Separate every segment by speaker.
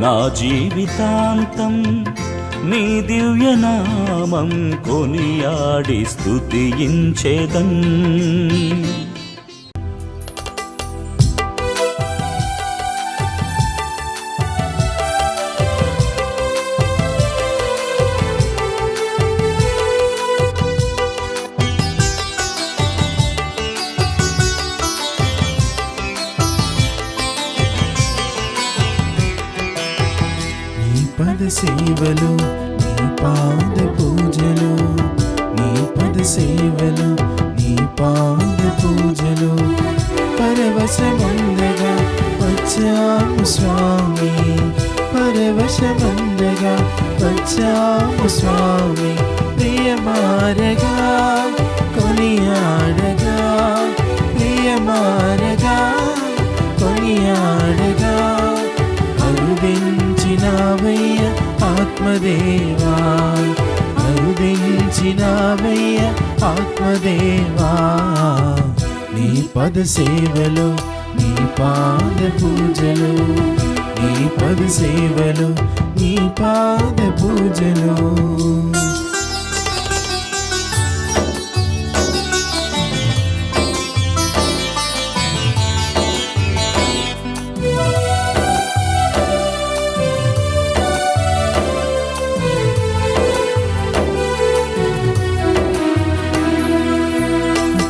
Speaker 1: నా జీవితాంతం నీ దివ్యనామం కొనియాడి స్తుతించెదన్.
Speaker 2: పద సేవలు నీ పాద పూజలు, నీ పద సేవలు నీ పాద పూజలు, పరవశమందగా వచ్చాము స్వామి, పరవశమందగా వచ్చాము స్వామి, ప్రియమారగా కొనియాడగా, ప్రియమారగా కొనియాడగా, అరుదించినావయ్య ఆత్మదేవా, అరుదించినావయ్య ఆత్మదేవా, నీ పద సేవలు నీ పాద పూజలు, నీ పద సేవలు నీ పాద పూజలు.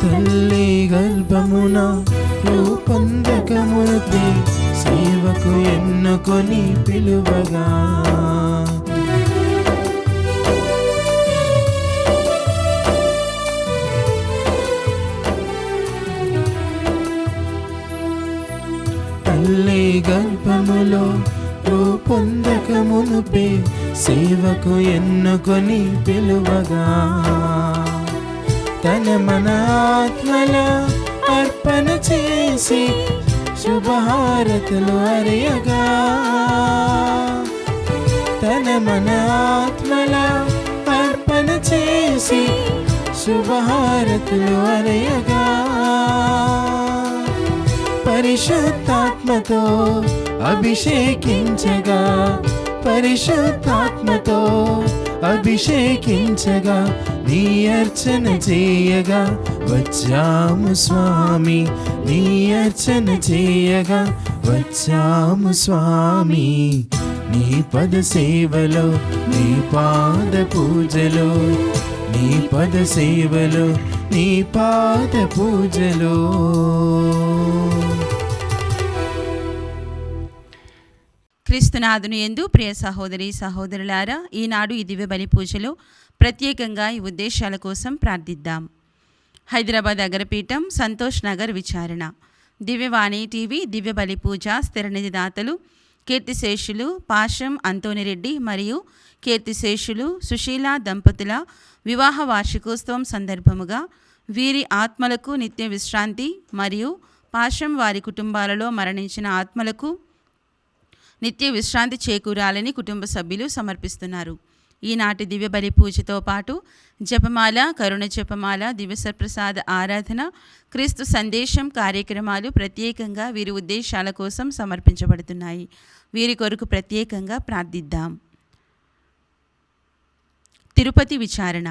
Speaker 2: తల్లి గర్భమున రూపొందకమునపే సేవకు ఎన్నుకొని పిలువగా, తల్లి గర్భములో రూపొందకమునపే సేవకు ఎన్నుకొని పిలువగా, తన మన ఆత్మల అర్పణ చేసి శుభహారతులు అరియగా, తన మన ఆత్మల అర్పణ చేసి శుభహారతులు అరియగా, పరిశుద్ధాత్మతో అభిషేకించగా, పరిశుద్ధాత్మతో అభిషేకించగా, నీ అర్చన చేయగా వచ్చాము స్వామి, నీ అర్చన చేయగా వచ్చాము స్వామి, నీ పద సేవలో నీ పాద పూజలో, నీ పద సేవలో నీ పాద పూజలో.
Speaker 3: క్రీస్తునాథుని యందు ప్రియ సహోదరి సహోదరులారా, ఈనాడు ఈ దివ్య బలి పూజలో ప్రత్యేకంగా ఈ ఉద్దేశాల కోసం ప్రార్థిద్దాం. హైదరాబాద్ అగ్రపీఠం, సంతోష్ నగర్ విచారణ, దివ్యవాణి టీవీ దివ్య బలి పూజ స్థిరనిధి దాతలు కీర్తిశేషులు పాశం అంతోనిరెడ్డి మరియు కీర్తిశేషులు సుశీల దంపతుల వివాహ వార్షికోత్సవం సందర్భముగా వీరి ఆత్మలకు నిత్య విశ్రాంతి మరియు పాశం వారి కుటుంబాలలో మరణించిన ఆత్మలకు నిత్య విశ్రాంతి చేకూరాలని కుటుంబ సభ్యులు సమర్పిస్తున్నారు. ఈనాటి దివ్య బలి పూజతో పాటు జపమాల, కరుణ జపమాల, దివ్యసప్రసాద ఆరాధన, క్రీస్తు సందేశం కార్యక్రమాలు ప్రత్యేకంగా వీరి ఉద్దేశాల కోసం సమర్పించబడుతున్నాయి. వీరి కొరకు ప్రత్యేకంగా ప్రార్థిద్దాం. తిరుపతి విచారణ,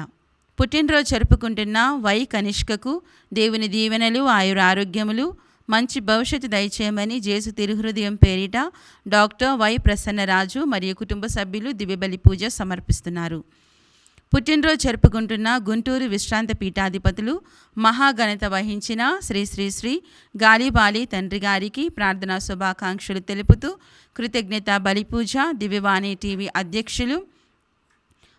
Speaker 3: పుట్టినరోజు జరుపుకుంటున్న వై కనిష్కకు దేవుని దీవెనలు, ఆయురారోగ్యములు, మంచి భవిష్యత్తు దయచేయమని జేసు తిరుహృదయం పేరిట డాక్టర్ వై ప్రసన్నరాజు మరియు కుటుంబ సభ్యులు దివ్యబలి పూజ సమర్పిస్తున్నారు. పుట్టినరోజు జరుపుకుంటున్న గుంటూరు విశ్రాంత పీఠాధిపతులు మహాఘనత వహించిన శ్రీ శ్రీ శ్రీ గాలిబాలి తండ్రి గారికి ప్రార్థనా శుభాకాంక్షలు తెలుపుతూ కృతజ్ఞత బలిపూజ దివ్యవాణి టీవీ అధ్యక్షులు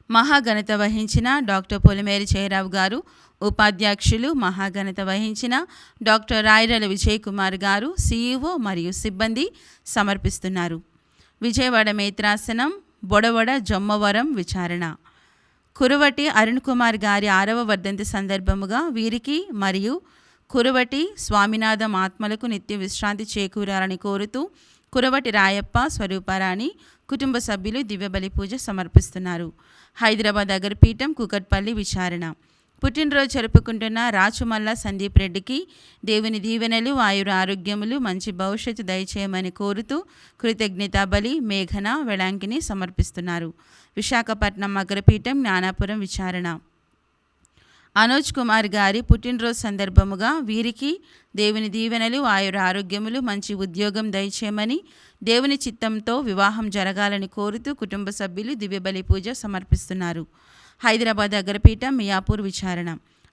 Speaker 3: మహాఘనత వహించిన డాక్టర్ పొలిమేరి జయరావు గారు, ఉపాధ్యక్షులు మహాఘనత వహించిన డాక్టర్ రాయరల విజయ్ కుమార్ గారు, సిఇఓ మరియు సిబ్బంది సమర్పిస్తున్నారు. విజయవాడ మేత్రాసనం, బొడవడ జొమ్మవరం విచారణ, కురువటి అరుణ్ కుమార్ గారి 6వ వర్ధంతి సందర్భముగా వీరికి మరియు కురువటి స్వామినాథం ఆత్మలకు నిత్య విశ్రాంతి చేకూరాలని కోరుతూ కురవటి రాయప్ప, స్వరూపారాణి కుటుంబ సభ్యులు దివ్యబలి పూజ సమర్పిస్తున్నారు. హైదరాబాద్ అగర్పీఠం, కూకట్పల్లి విచారణ, పుట్టినరోజు జరుపుకుంటున్న రాచుమల్ల సందీప్ రెడ్డికి దేవుని దీవెనలు, ఆయుర ఆరోగ్యములు, మంచి భవిష్యత్తు దయచేయమని కోరుతూ కృతజ్ఞతా బలి మేఘన వెళాంకిని సమర్పిస్తున్నారు. విశాఖపట్నం అగ్రపీఠం జ్ఞానాపురం విచారణ. అనోజ్ కుమార్ గారి పుట్టినరోజు సందర్భముగా వీరికి దేవుని దీవెనలు, ఆయుర ఆరోగ్యములు, మంచి ఉద్యోగం దయచేయమని, దేవుని చిత్తంతో వివాహం జరగాలని కోరుతూ కుటుంబ సభ్యులు దివ్యబలి పూజ సమర్పిస్తున్నారు. హైదరాబాద్ అగ్రపీఠం మియాపూర్ విచారణ.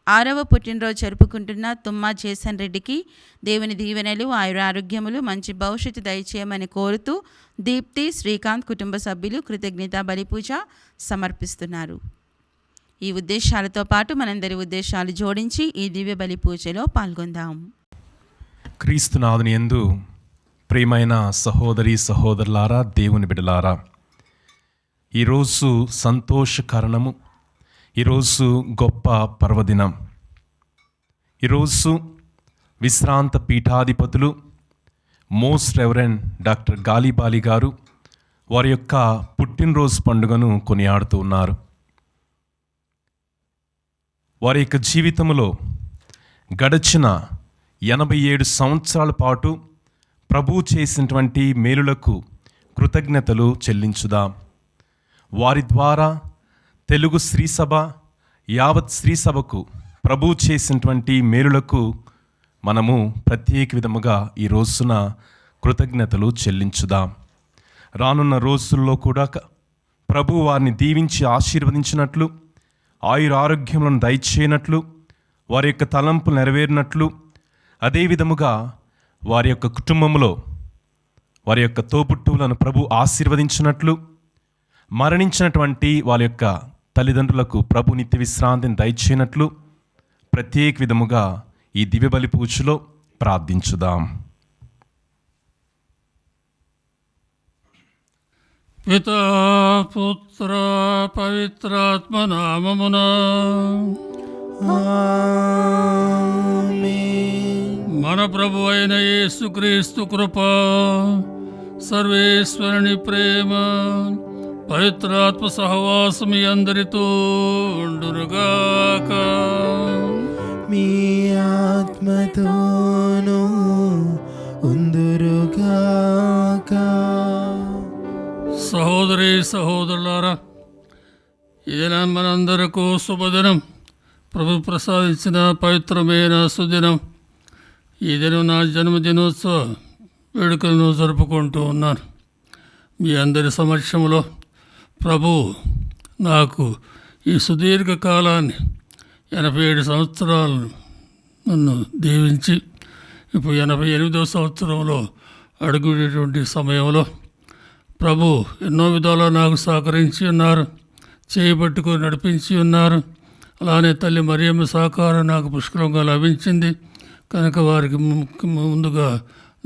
Speaker 3: 6వ పుట్టినరోజు జరుపుకుంటున్న తుమ్మా జేసన్ రెడ్డికి దేవుని దీవెనలు, ఆయుర ఆరోగ్యములు, మంచి భవిష్యత్తు దయచేయమని కోరుతూ దీప్తి శ్రీకాంత్ కుటుంబ సభ్యులు కృతజ్ఞతా బలి పూజ సమర్పిస్తున్నారు. ఈ ఉద్దేశాలతో పాటు మనందరి ఉద్దేశాలు జోడించి ఈ దివ్య బలి పూజలో పాల్గొందాం.
Speaker 4: క్రీస్తునాథుని యందు ప్రియమైన సహోదరి సహోదరులారా, దేవుని బిడ్డలారా, ఈరోజు సంతోషకరణము, ఈరోజు గొప్ప పర్వదినం. ఈరోజు విశ్రాంత పీఠాధిపతులు మోస్ట్ రెవరెండ్ డాక్టర్ గాలిబాలి గారు వారి యొక్క పుట్టినరోజు పండుగను కొనియాడుతూ ఉన్నారు. వారి యొక్క జీవితంలో గడిచిన 87 సంవత్సరాల పాటు ప్రభువు చేసినటువంటి మేలులకు కృతజ్ఞతలు చెల్లించుదాం. వారి ద్వారా తెలుగు శ్రీసభ, యావత్ శ్రీసభకు ప్రభువు చేసినటువంటి మేలులకు మనము ప్రత్యేక విధముగా ఈ రోజున కృతజ్ఞతలు చెల్లించుదాం. రానున్న రోజుల్లో కూడా ప్రభువు వారిని దీవించి ఆశీర్వదించినట్లు, ఆయుర ఆరోగ్యములను దయచేయనట్లు, వారి యొక్క తలంపులు నెరవేరినట్లు, అదేవిధముగా వారి యొక్క కుటుంబంలో వారి యొక్క తోబుట్టువులను ప్రభు ఆశీర్వదించినట్లు, మరణించినటువంటి వారి యొక్క తల్లిదండ్రులకు ప్రభు నిత్య విశ్రాంతిని దయచేయనట్లు ప్రత్యేక విధముగా ఈ దివ్యబలి పూజలో ప్రార్థించుదాం.
Speaker 5: పితా పుత్ర పవిత్రాత్మ నామమున మన ప్రభు అయిన యేసుక్రీస్తు కృప, సర్వేశ్వరుని ప్రేమ, పవిత్రాత్మ సహవాసం మీ అందరితో ఉండునుగాక.
Speaker 2: మీ ఆత్మతోనూ ఉందురుగాక.
Speaker 5: సహోదరి సహోదరులారా, ఇదిన మనందరకు శుభదినం. ప్రభు ప్రసాదించిన పవిత్రమైన సుదినం. ఈ దినం నా జన్మదినోత్సవ వేడుకలను జరుపుకుంటూ ఉన్నాను. మీ అందరి సమక్షంలో ప్రభు నాకు ఈ సుదీర్ఘ కాలాన్ని 87 సంవత్సరాలను నన్ను దీవించి ఇప్పుడు 88వ సంవత్సరంలో అడుగునేటువంటి సమయంలో ప్రభు ఎన్నో విధాలా నాకు సహకరించి ఉన్నారు, చేయబట్టుకొని నడిపించి ఉన్నారు. అలానే తల్లి మరియమ్మ సహకారం నాకు పుష్కలంగా లభించింది కనుక వారికి ముందుగా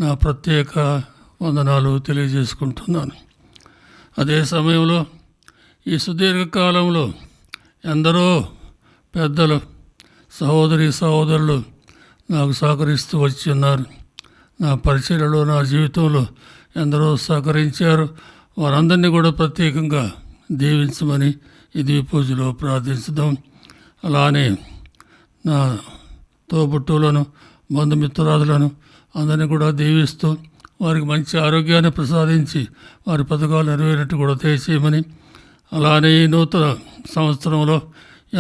Speaker 5: నా ప్రత్యేక వందనాలు తెలియజేసుకుంటున్నాను. అదే సమయంలో ఈ సుదీర్ఘకాలంలో ఎందరో పెద్దలు, సహోదరి సహోదరులు నాకు సహకరిస్తూ వచ్చి ఉన్నారు. నా పరిచర్యలో, నా జీవితంలో ఎందరో సహకరించారు. వారందరినీ కూడా ప్రత్యేకంగా దీవించమని ఇది పూజలో ప్రార్థించుదాం. అలానే నా తోబుట్టువులను, బంధుమిత్రురాదులను అందరినీ కూడా దీవిస్తూ వారికి మంచి ఆరోగ్యాన్ని ప్రసాదించి వారి పథకాలు నెరవేరినట్టు కూడా తెలియచేయమని, అలానే ఈ నూతన సంవత్సరంలో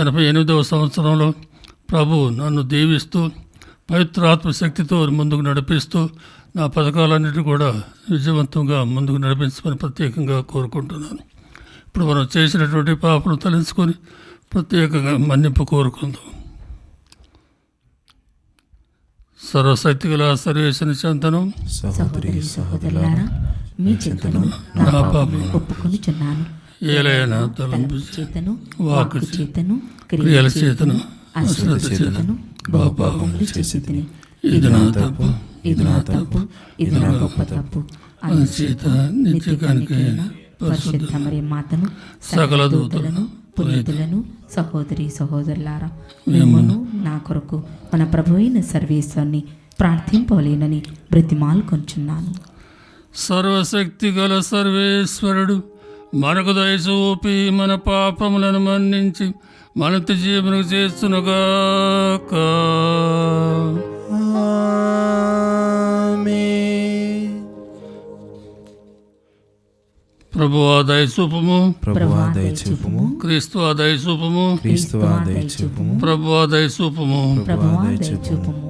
Speaker 5: 88వ సంవత్సరంలో ప్రభు నన్ను దీవిస్తూ పవిత్రాత్మ శక్తితో ముందుకు నడిపిస్తూ నా పథకాలన్నిటి కూడా విజయవంతంగా ముందుకు నడిపించమని ప్రత్యేకంగా కోరుకుంటున్నాను. ఇప్పుడు మనం చేసినటువంటి పాపను తలంచుకొని ప్రత్యేకంగా మన్నింపు కోరుకుందాం. సర్వశక్తిగల సర్వేశ్వరుని చెంతను
Speaker 6: సహోదరి సహోదరులారా, మీ చింతను
Speaker 5: నా పాపం
Speaker 6: ఒప్పుకొనుచున్నాను.
Speaker 5: ఏలైనా తలంపు
Speaker 6: చేతను,
Speaker 5: వాక్కు
Speaker 6: చేతను,
Speaker 5: క్రియల చేతను,
Speaker 6: అశ్రద్ధ చేతను బహుపాపములు చేసితిని.
Speaker 5: ఇది నా తప్పు,
Speaker 6: ఇది నా తప్పు, ఇది నా గొప్ప తప్పు.
Speaker 5: అనుచేత నిత్యకానికైన
Speaker 6: పరిశుద్ధ మరియ మాతను,
Speaker 5: సకల
Speaker 6: దూతలను, పునీతులను, సహోదరి సహోదరులారా, మిమ్మును నా కొరకు మన ప్రభు అయిన సర్వేశ్వరుని ప్రార్థింపవలేనని బ్రతిమాలు కొంచున్నాను.
Speaker 5: సర్వశక్తి గల సర్వేశ్వరుడు మనకు దయచూపి మన పాపములను మన్నించి మనకు జీవన చేస్తున్నగాక.
Speaker 2: ఆమేన్.
Speaker 5: ప్రభువా దయచూపుము,
Speaker 2: ప్రభువా దయచూపుము,
Speaker 6: క్రీస్తువా దయచూపుము,
Speaker 2: క్రీస్తువా దయచూపుము,
Speaker 5: ప్రభువా దయచూపుము.
Speaker 6: ప్రభువా దయచూపుము.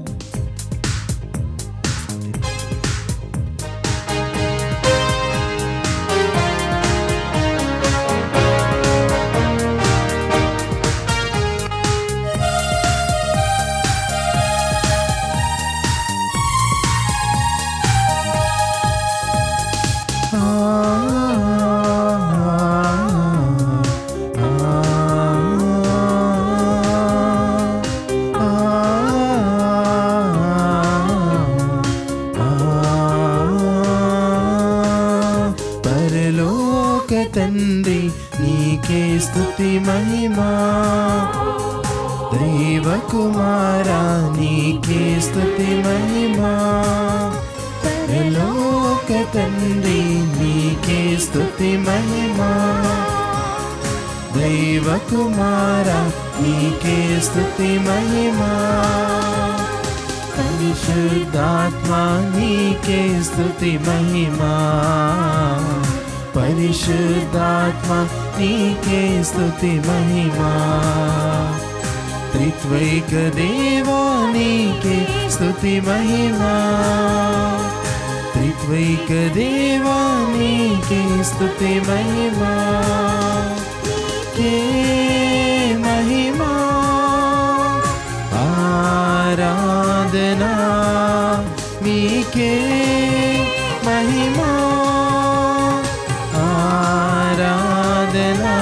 Speaker 2: పరలోక తండ్రి నీకే స్తుతి మహిమా, దైవ కుమారా నీకే స్తుతి మహిమా. పరలోక తండ్రి నీకే స్తుతి మహిమా, దైవ కుమారా నీకే స్తుతి మహిమా. పరిశుద్ధాత్మ నీకే స్తుతి మహిమా, పరిశుద్ధాత్మ నీకే స్తుతి మహిమా. త్రిత్వైక దేవా నీకే స్తుతి మహిమా, త్రిత్వైక దేవా నీకే స్తుతి మహిమా. కే మహిమా ఆరాధనా మీకే మహిమా, ఆరాధనా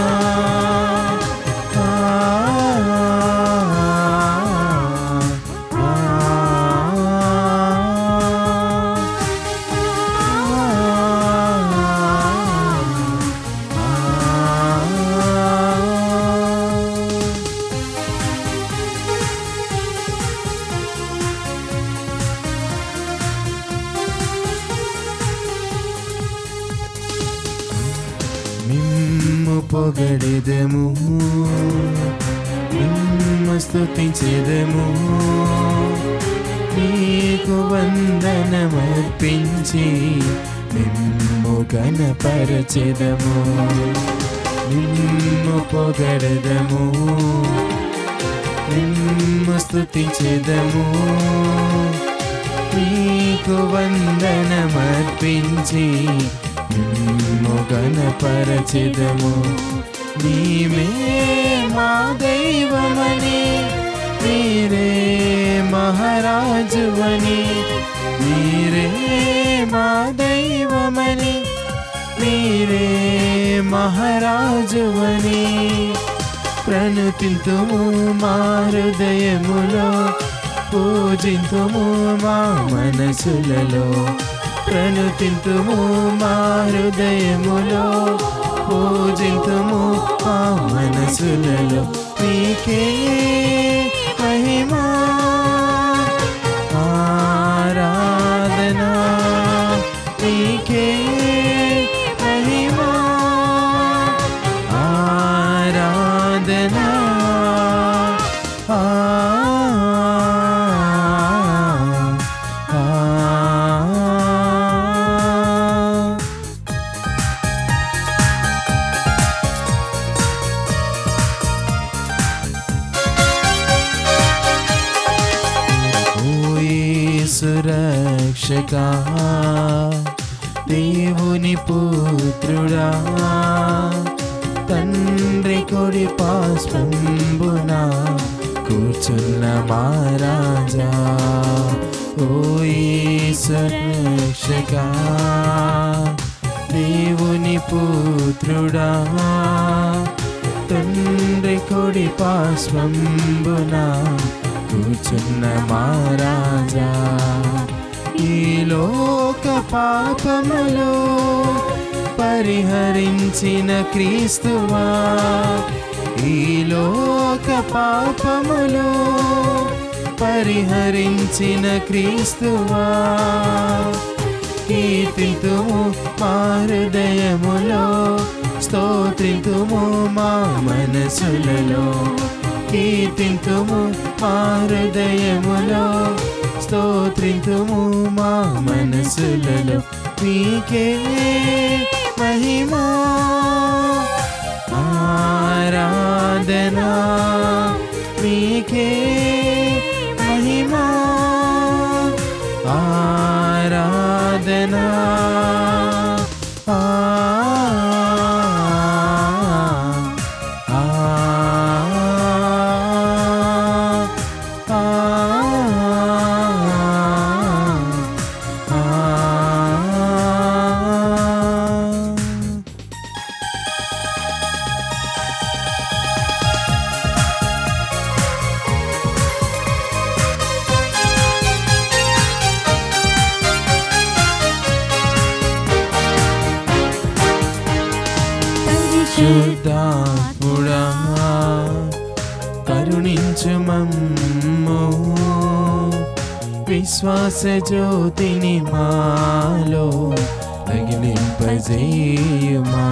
Speaker 2: మిమ్ము పొగడెదము, మిమ్ము స్తుతించెదము, మీకు వందనమర్పించి మిమ్ము ఘనపరచెదము. మిమ్ము పొగడెదము, మిమ్ము స్తుతించెదము, మీకు వందనమర్పించి మిమ్ము ఘనపరచెదము. నీవే మా దైవమని, మీరే మహారాజువని, మీరే మా దైవమని, మీరే మహారాజువని ప్రణుతింతుము మా హృదయములో, పూజింతుము మా మనసులలో. ప్రణుతింతుము మా హృదయములో, పూజింతుము మా మనసులలో. నీకే మహిమా ఆరాధనా, నీకే మహిమా ఆరాధనా. సురక్షకా దేవుని పుత్రుడా, తండ్రి కొడి పాస్పంబున కూర్చున్న మహారాజా. ఓ సురక్షకా దేవుని పుత్రుడా, తండ్రి కొడి పాస్పంబున కూర్చున్న మహారాజా. ఈ లోక పాపములు పరిహరించిన క్రీస్తువా, ఈ లోక పాపములు పరిహరించిన క్రీస్తువా. కీర్తింతుము మా హృదయములో, స్తోత్రింతుము మా మనసులలో, కీర్తింతుము మా హృదయములో, స్తోత్రింతుము మా మనసులలో. మీకే మహిమా ఆరాధనా, మీకే మహిమా ఆరాధనా. శుద్ధాత్ముడా కరుణించు మమ్ము, విశ్వాస జ్యోతిని మాలో రగిలింపజేయుమా.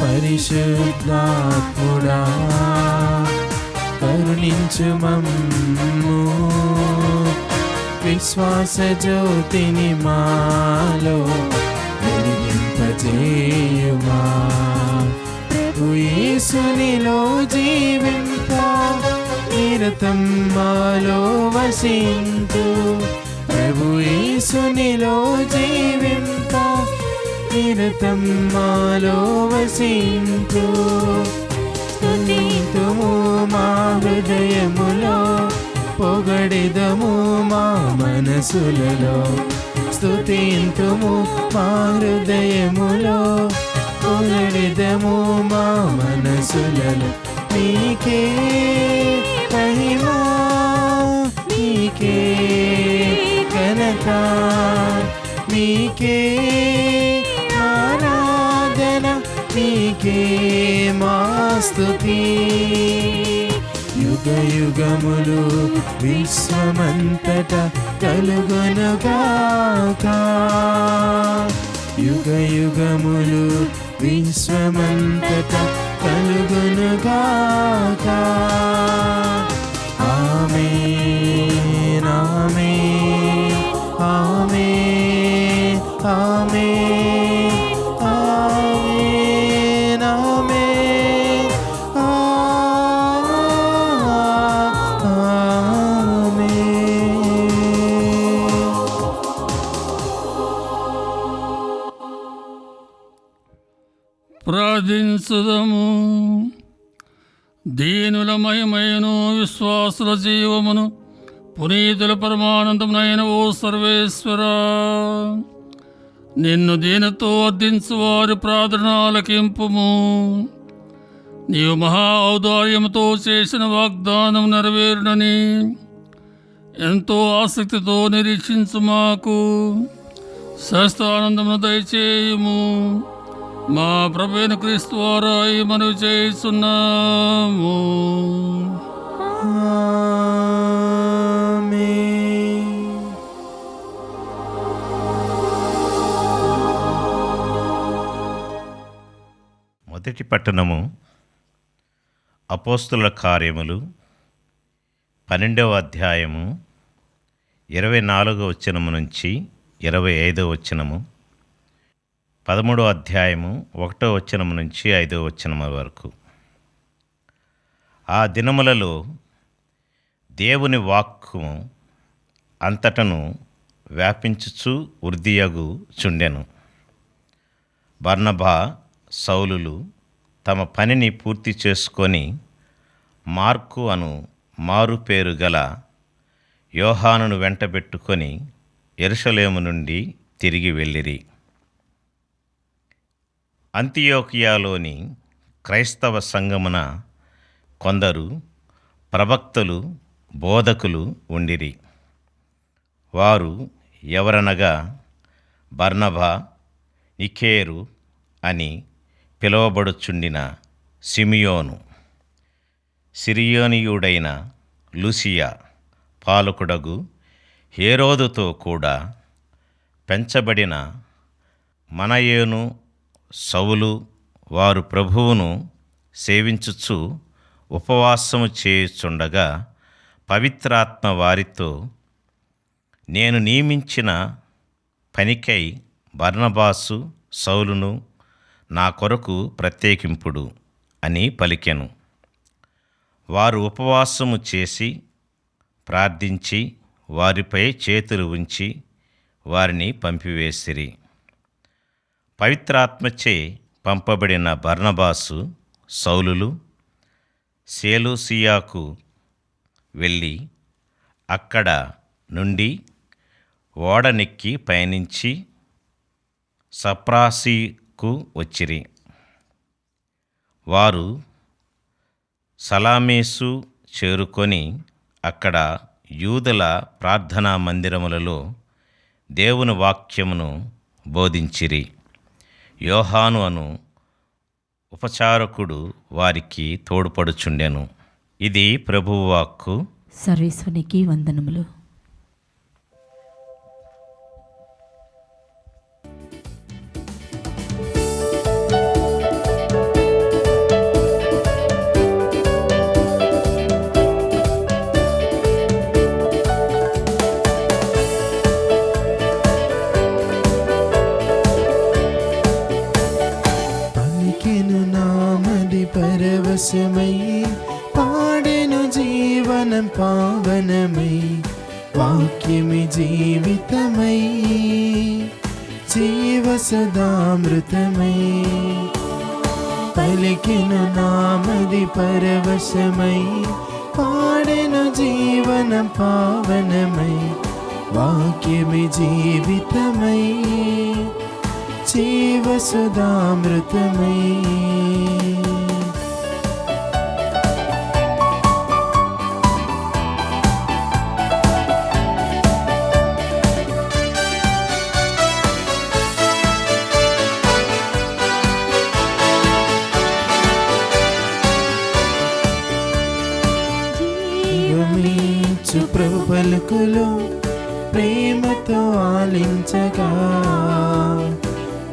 Speaker 2: పరిశుద్ధాత్ముడా కరుణించు మమ్ము, విశ్వాస జ్యోతిని మాలో వెలిగింపజేయుమా. ప్రభు యేసునిలో జీవింప నిరతం మాలో వసింతు, ప్రభు యేసునిలో జీవింప నిరతం మాలో వసింతు. స్తుతింతుము మా హృదయములో, పొగడిదము మా మనసులలో, స్తుతింతుము మా హృదయములో, పొగడిదము మా మనసులలో. మీకే మహిమా, మీకే ఘనత, మీకే ఆరాధన, మీకే మా స్తుతి. యుగ యుగములు విశ్వమంతట కలుగునుగాక, యుగ యుగములు విశ్వమంతట కలుగునుగాక. ఆమేన్ ఆమేన్ ఆమేన్ ఆమేన్ ఆమేన్ ఆమేన్
Speaker 5: ప్రార్థించుదము. దీనుల మహిమయను విశ్వాసుల జీవమును పునీతుల పరమానందమునైన ఓ సర్వేశ్వరా, నిన్ను దీనితో అర్థించు వారి ప్రార్థన ఆలకింపుము. నీవు మహా ఔదార్యముతో చేసిన వాగ్దానం నెరవేరునని ఎంతో ఆసక్తితో నిరీక్షించు మాకు శాస్త్రానందమును దయచేయుము. మా ప్రభువైన క్రీస్తు ద్వారా ఈ మనవి చేస్తున్నాము.
Speaker 7: మొదటి పట్టణము అపోస్తుల కార్యములు 12వ అధ్యాయము 24వ వచనము నుంచి 25వ వచనము, 13వ అధ్యాయము 1వ వచనము నుంచి 5వ వచనము వరకు. ఆ దినములలో దేవుని వాక్కు అంతటను వ్యాపించుచు వృద్ధియగు చుండెను. బర్నబా, సౌలులు తమ పనిని పూర్తి చేసుకొని మార్కు అను మారుపేరు గల యోహానును వెంటబెట్టుకొని యెరూషలేము నుండి తిరిగి వెళ్ళిరి. అంతియోకియాలోని క్రైస్తవ సంఘమున కొందరు ప్రవక్తలు, బోధకులు ఉండిరి. వారు ఎవరనగా బర్నబా, నికేరు అని పిలువబడుచుండిన సిమియోను, సిరియోనియుడైన లూసియా, పాలకుడగు హేరోదుతో కూడా పెంచబడిన మనయేను, సౌలు వారు ప్రభువును సేవించుచు ఉపవాసము చేయుచుండగా పవిత్రాత్మ వారితో, నేను నియమించిన పనికై బర్నబాసు సౌలును నా కొరకు ప్రత్యేకింపుడు అని పలికెను. వారు ఉపవాసము చేసి ప్రార్థించి వారిపై చేతులు ఉంచి వారిని పంపివేసిరి. పవిత్రాత్మచే పంపబడిన బర్నబాసు సౌలులు సెలూసియాకు వెళ్ళి అక్కడ నుండి ఓడనెక్కి పయనించి సప్రాసీకు వచ్చిరి. వారు సలామేసు చేరుకొని అక్కడ యూదుల ప్రార్థనా మందిరములలో దేవుని వాక్యమును బోధించిరి. యోహాను అను ఉపచారకుడు వారికి తోడ్పడుచుండెను. ఇది ప్రభువు వాక్కు.
Speaker 6: సర్వేశ్వనికి వందనములు.
Speaker 2: పలికెను నామది పరవశమై, పాడెను జీవనం పావనమై, వాక్యమి జీవితమై, జీవ సదామృతమై. పలికెను నామది పరవశమై, పాడెను జీవనం పావనమై, వాక్యమి జీవితమై, జీవ సదామృతమై. జీవమిచ్చు ప్రభు పలుకులు ప్రేమతో ఆలించగా,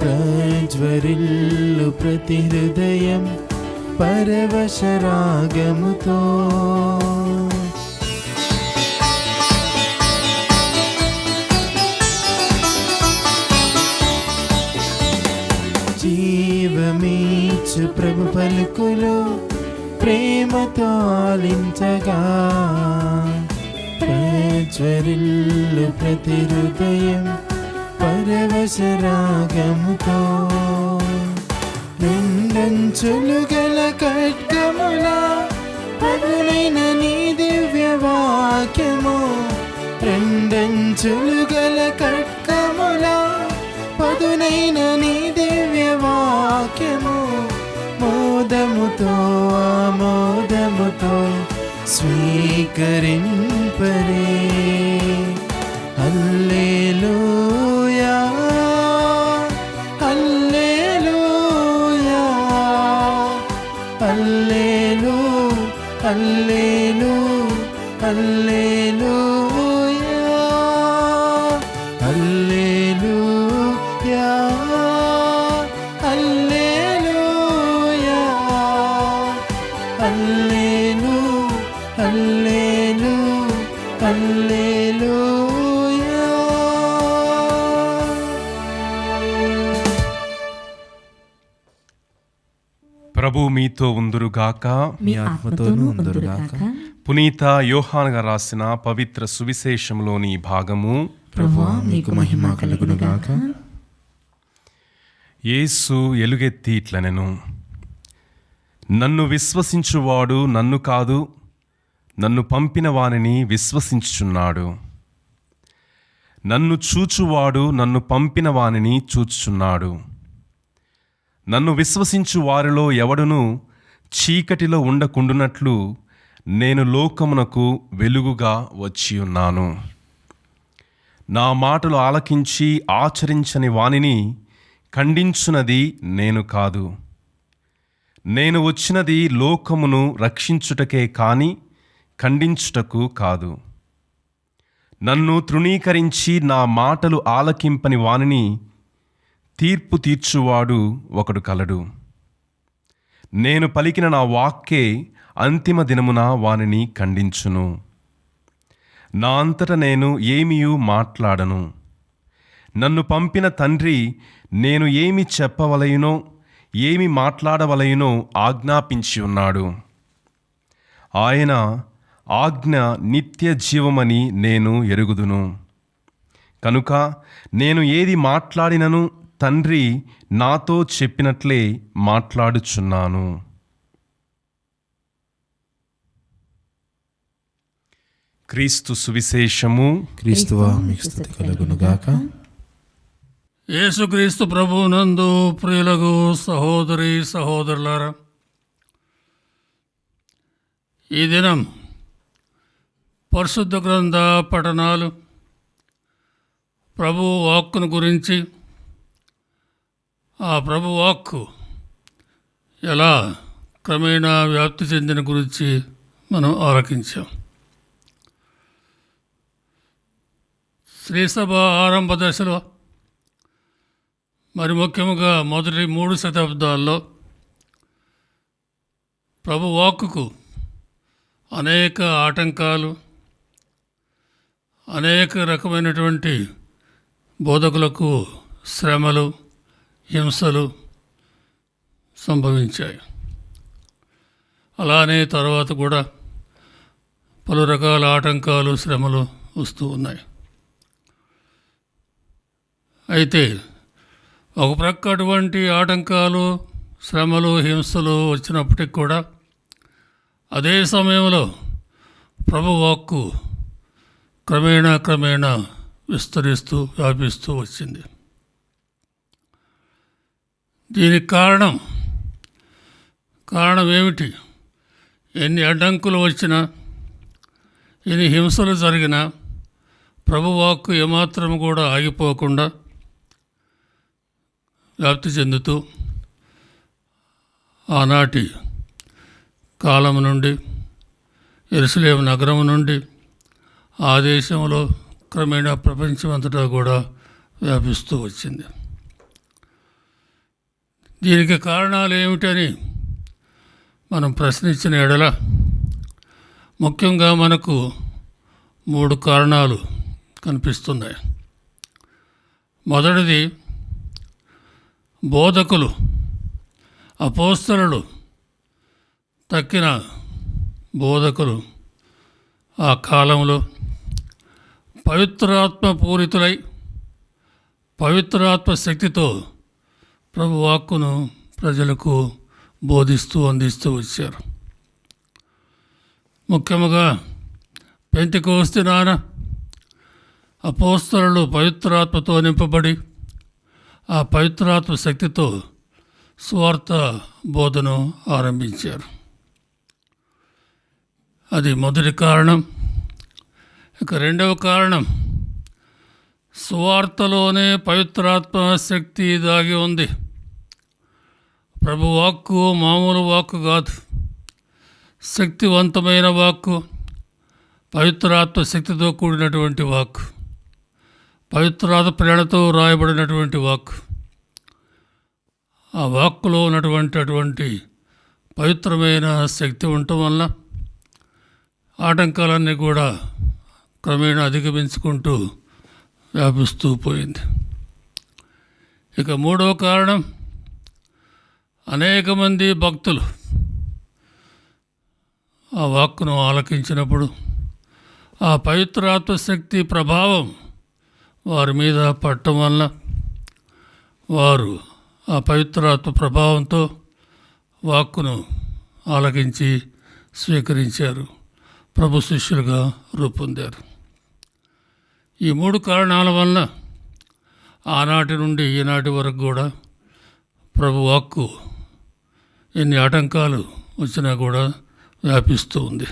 Speaker 2: ప్రజ్వరిల్లు ప్రతి హృదయం పరవశ రాగముతో. జీవమీచు ప్రభు పలుకులు ప్రేమతో ఆలించగా, ప్రజ్వరిల్లు ప్రతి హృదయం పరవశ రాగముతో. రెండంచులు గల ఖడ్గములా పదునైన నీ దివ్య వాక్యము, రెండంచులు గల ఖడ్గములా పదునైన నీ దివ్య వాక్యము, మోదముతో ఆమోదముతో స్వీకరింపరే. హల్లెలూయా హల్లెలూయా హల్లెలూ హల్లెలూ హల్లెలూయా హల్లెలూయా హల్లెలూయా హల్లెలూ హల్లెలూ హల్లెలూయా.
Speaker 4: ప్రభు మీతో ఉందురుగాక.
Speaker 6: మీ ఆత్మతోనూ ఉందురుగాక.
Speaker 4: పునీత యోహాను గారు రాసిన పవిత్ర సువిశేషంలోని భాగము.
Speaker 6: ప్రభువా మీకు మహిమ కలుగునుగాక.
Speaker 4: యేసు ఎలుగెత్తి ఇట్లనెను, నన్ను విశ్వసించువాడు నన్ను కాదు, నన్ను పంపిన వానిని విశ్వసించుచున్నాడు. నన్ను చూచువాడు నన్ను పంపిన వానిని చూచుచున్నాడు. నన్ను విశ్వసించు వారిలో ఎవడును చీకటిలో ఉండకుండునట్లు నేను లోకమునకు వెలుగుగా వచ్చియున్నాను. నా మాటలు ఆలకించి ఆచరించని వానిని ఖండించునది నేను కాదు. నేను వచ్చినది లోకమును రక్షించుటకే కాని ఖండించుటకు కాదు. నన్ను తృణీకరించి నా మాటలు ఆలకింపని వానిని తీర్పు తీర్చువాడు ఒకడు కలడు. నేను పలికిన నా వాక్కే అంతిమ దినమున వానిని ఖండించును. నా అంతట నేను ఏమీయూ మాట్లాడను. నన్ను పంపిన తండ్రి నేను ఏమి చెప్పవలయునో ఏమి మాట్లాడవలయునో ఆజ్ఞాపించి ఉన్నాడు. ఆయన ఆజ్ఞ నిత్య జీవమని నేను ఎరుగుదును. కనుక నేను ఏది మాట్లాడినను తండ్రి నాతో చెప్పినట్లే మాట్లాడుచున్నాను. క్రీస్తు సువిశేషము.
Speaker 6: క్రీస్తువా మీకు స్తుతి కలుగునుగాక.
Speaker 5: యేసుక్రీస్తు ప్రభువునందు ప్రియులకు సహోదరి సహోదరులారా, ఈ దినం పరిశుద్ధ గ్రంథ పఠనాలు ప్రభు వాక్కును గురించి, ఆ ప్రభు వాక్కు ఎలా క్రమేణా వ్యాప్తి చెందిన గురించి మనం ఆలకించాం. శ్రీసభ ఆరంభ దశలో, మరి ముఖ్యంగా మొదటి 3 శతాబ్దాల్లో ప్రభు వాక్కుకు అనేక ఆటంకాలు, అనేక రకమైనటువంటి బోధకులకు శ్రమలు, హింసలు సంభవించాయి. అలానే తర్వాత కూడా పలు రకాల ఆటంకాలు, శ్రమలు వస్తూ ఉన్నాయి. అయితే ఒక ప్రక్క అటువంటి ఆటంకాలు, శ్రమలు, హింసలు వచ్చినప్పటికి కూడా అదే సమయంలో ప్రభు వాక్కు క్రమేణా విస్తరిస్తూ వ్యాపిస్తూ వచ్చింది. దీనికి కారణం ఏమిటి? ఎన్ని అడ్డంకులు వచ్చినా, ఎన్ని హింసలు జరిగినా ప్రభు వాక్కు ఏమాత్రం కూడా ఆగిపోకుండా వ్యాప్తి చెందుతూ ఆనాటి కాలం నుండి, యెరూషలేము నగరం నుండి ఆ దేశంలో క్రమేణా ప్రపంచమంతటా కూడా వ్యాపిస్తూ వచ్చింది. దీనికి కారణాలు ఏమిటని మనం ప్రశ్నించిన ఎడల ముఖ్యంగా మనకు 3 కారణాలు కనిపిస్తున్నాయి. మొదటిది, బోధకులు, అపోస్తలులు, తక్కిన బోధకులు ఆ కాలంలో పవిత్రాత్మ పూరితులై పవిత్రాత్మ శక్తితో ప్రభు వాక్కును ప్రజలకు బోధిస్తూ అందిస్తూ వచ్చారు. ముఖ్యంగా పెంతెకొస్తు నాన అపోస్తలులు పవిత్రాత్మతో నింపబడి ఆ పవిత్రాత్మ శక్తితో సువార్త బోధను ఆరంభించారు. అది మొదటి కారణం. ఇక రెండవ కారణం, సువార్తలోనే పవిత్రాత్మ శక్తి దాగి ఉంది. ప్రభు వాక్కు మామూలు వాక్కు కాదు, శక్తివంతమైన వాక్కు, పవిత్రాత్మ శక్తితో కూడినటువంటి వాక్కు, పవిత్రాత్మ ప్రేరణతో రాయబడినటువంటి వాక్కు. ఆ వాక్కులో ఉన్నటువంటి పవిత్రమైన శక్తి ఉండటం వల్ల ఆటంకాలన్నీ కూడా క్రమేణా అధిగమించుకుంటూ వ్యాపిస్తూ పోయింది. ఇక మూడవ కారణం, అనేక మంది భక్తులు ఆ వాక్కును ఆలకించినప్పుడు ఆ పవిత్రాత్మ శక్తి ప్రభావం వారి మీద పడటం వల్ల వారు ఆ పవిత్రాత్మ ప్రభావంతో వాక్కును ఆలకించి స్వీకరించారు, ప్రభు శిష్యులుగా రూపొందారు. ఈ 3 కారణాల వల్ల ఆనాటి నుండి ఈనాటి వరకు కూడా ప్రభు వాక్కు ఎన్ని ఆటంకాలు వచ్చినా కూడా వ్యాపిస్తూ ఉంది.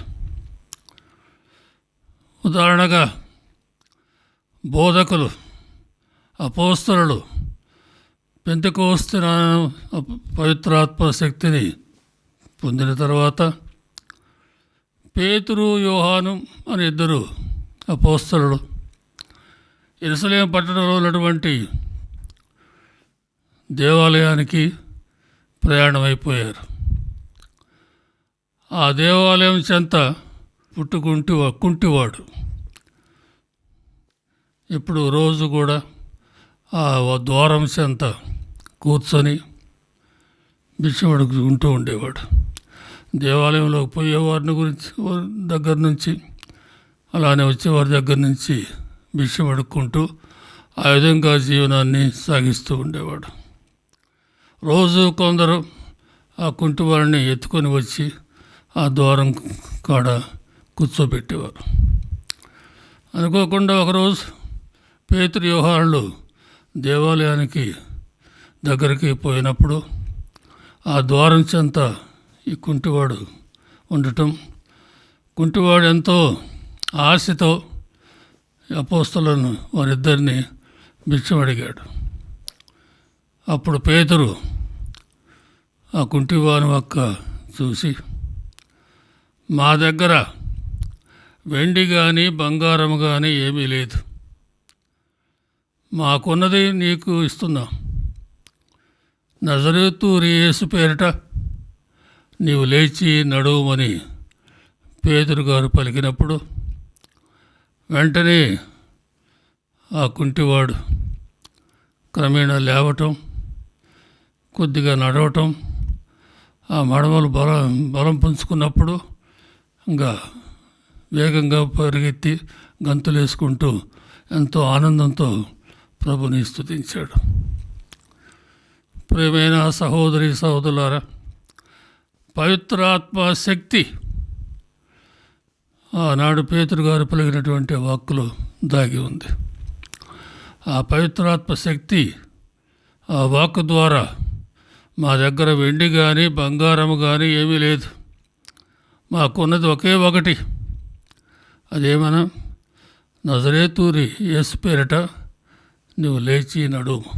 Speaker 5: ఉదాహరణగా బోధకులు, అపోస్తలులు పెంతెకొస్తు పవిత్రాత్మ శక్తిని పొందిన తర్వాత పేతురు, యోహాను అని 2 అపోస్తలులు యెరూషలేము పట్టణంలో ఉన్నటువంటి దేవాలయానికి ప్రయాణమైపోయారు. ఆ దేవాలయం చెంత కుంటివాడు ఇప్పుడు రోజు కూడా ఆ ద్వారం చెంత కూర్చొని భిక్షం అడుగుకుంటూ ఉండేవాడు. దేవాలయంలోకి పోయేవారిని దగ్గర నుంచి అలానే వచ్చేవారి దగ్గర నుంచి భిక్షం అడుక్కుంటూ ఆ విధంగా జీవనాన్ని సాగిస్తూ ఉండేవాడు. రోజు కొందరు ఆ కుంటివారిని ఎత్తుకొని వచ్చి ఆ ద్వారం కాడ కూర్చోబెట్టేవారు. అనుకోకుండా ఒకరోజు పేతురు యోహానులు దేవాలయానికి దగ్గరికి పోయినప్పుడు ఆ ద్వారం చెంత ఈ కుంటివాడు ఉండటం, కుంటివాడు ఎంతో ఆశతో అపోస్తలులను వారిద్దరిని భిక్షం అడిగాడు. అప్పుడు పేతురు ఆ కుంటివాని వక్క చూసి, మా దగ్గర వెండి కానీ బంగారం కానీ ఏమీ లేదు, మాకున్నది నీకు ఇస్తున్నాం. నజరేతు యేసు పేరిట నీవు లేచి నడువుమని పేతురు గారు పలికినప్పుడు వెంటనే ఆ కుంటివాడు క్రమేణా లేవటం, కొద్దిగా నడవటం, ఆ మడమలు బలం పుంజుకున్నప్పుడు ఇంకా వేగంగా పరిగెత్తి గంతులేసుకుంటూ ఎంతో ఆనందంతో ప్రభుని స్తుతించాడు. ప్రియమైన సహోదరి సహోదరులారా, పవిత్రాత్మ శక్తి ఆనాడు పేతురు గారు పలికినటువంటి వాక్కులో దాగి ఉంది. ఆ పవిత్రాత్మ శక్తి ఆ వాక్కు ద్వారా మా దగ్గర వెండి కానీ బంగారం కానీ ఏమీ లేదు, మాకున్నది ఒకే ఒకటి, అదేమన్నా నజరేతు యేసు పేరిట నువ్వు లేచి నడుము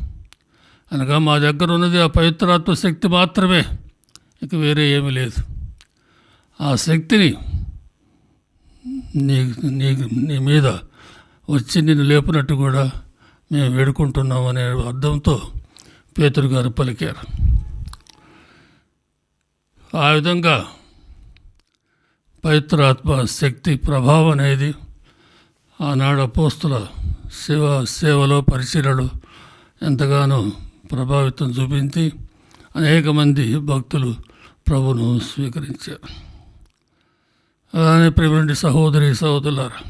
Speaker 5: అనగా మా దగ్గర ఉన్నది ఆ పవిత్రాత్మ శక్తి మాత్రమే, ఇక వేరే ఏమీ లేదు. ఆ శక్తిని నీ మీద వచ్చి నిన్ను లేపినట్టు కూడా మేము వేడుకుంటున్నాం అనే అర్థంతో పేతురు గారు పలికారు. ఆ విధంగా పవిత్రాత్మ శక్తి ప్రభావం అనేది ఆనాడు అపోస్తుల సేవలో పరిచర్యలు ఎంతగానో ప్రభావితం చూపించి అనేక మంది భక్తులు ప్రభును స్వీకరించారు. అలానే ప్రియమైన సహోదరి సహోదరులారా,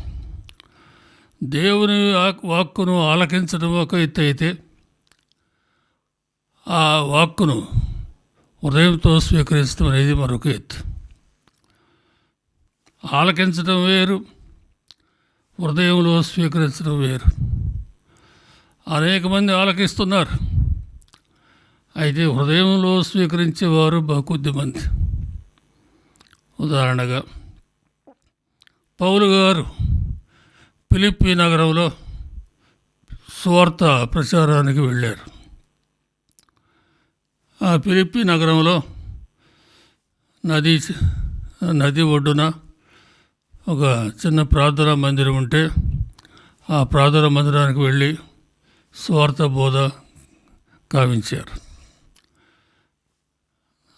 Speaker 5: దేవుని వాక్కును ఆలకించడం ఒక ఎత్తు అయితే, ఆ వాక్కును హృదయంతో స్వీకరించడం అనేది మరొక ఎత్తు. ఆలకించడం వేరు, హృదయంలో స్వీకరించడం వేరు. అనేక మంది ఆలకిస్తున్నారు, అయితే హృదయంలో స్వీకరించేవారు బహుకొద్ది మంది. ఉదాహరణగా పౌలు గారు ఫిలిప్పీ నగరంలో సువార్త ప్రచారానికి వెళ్ళారు. ఆ ఫిలిప్పీ నగరంలో నది ఒడ్డున ఒక చిన్న ప్రార్థనా మందిరం ఉంటే ఆ ప్రార్థనా మందిరానికి వెళ్ళి సువార్త బోధ కావించారు.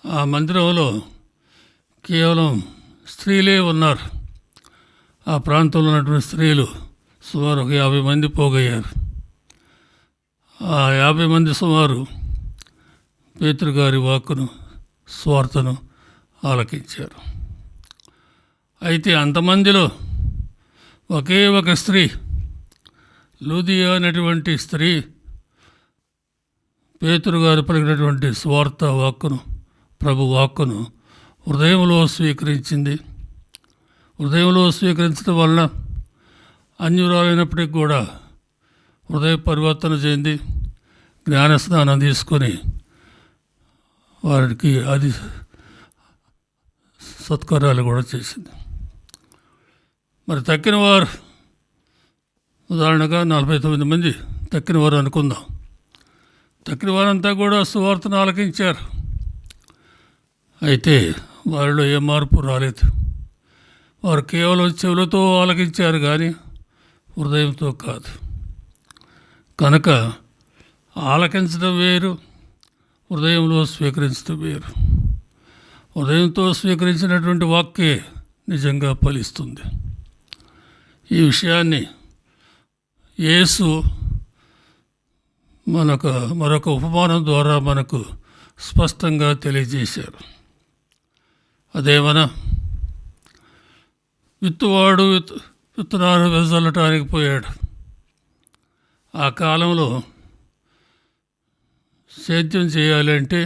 Speaker 5: ఆ మందిరంలో కేవలం స్త్రీలే ఉన్నారు. ఆ ప్రాంతంలో ఉన్నటువంటి స్త్రీలు సుమారు ఒక 50 మంది పోగయ్యారు. ఆ 50 మంది సుమారు పేతురు గారి వాక్కును స్వార్థను ఆలకించారు. అయితే అంతమందిలో ఒకే ఒక స్త్రీ, లూదియా అనేటువంటి స్త్రీ పేతురు గారు పలికినటువంటి స్వార్థ వాక్కును, ప్రభు వాక్కును హృదయంలో స్వీకరించింది. హృదయంలో స్వీకరించడం వలన అన్యురాలైనప్పటికీ కూడా హృదయ పరివర్తన చెంది జ్ఞానస్నానం తీసుకొని వారికి అది సత్కార్యాలు కూడా చేసింది. మరి తక్కిన వారు ఉదాహరణగా 49 మంది తక్కిన వారు అనుకుందాం. తక్కిన వారంతా కూడా సువార్తను ఆలకించారు, అయితే వారిలో ఏ మార్పు రాలేదు. వారు కేవలం చెవులతో ఆలకించారు కానీ హృదయంతో కాదు. కనుక ఆలకించడం వేరు, హృదయంలో స్వీకరించడం వేరు. హృదయంతో స్వీకరించినటువంటి వాక్యే నిజంగా ఫలిస్తుంది. ఈ విషయాన్ని యేసు మరొక ఉపమానం ద్వారా మనకు స్పష్టంగా తెలియజేశారు. అదేమన్నా, విత్తువాడు విత్తనాలు వెదజల్లటానికి పోయాడు. ఆ కాలంలో సేద్యం చేయాలంటే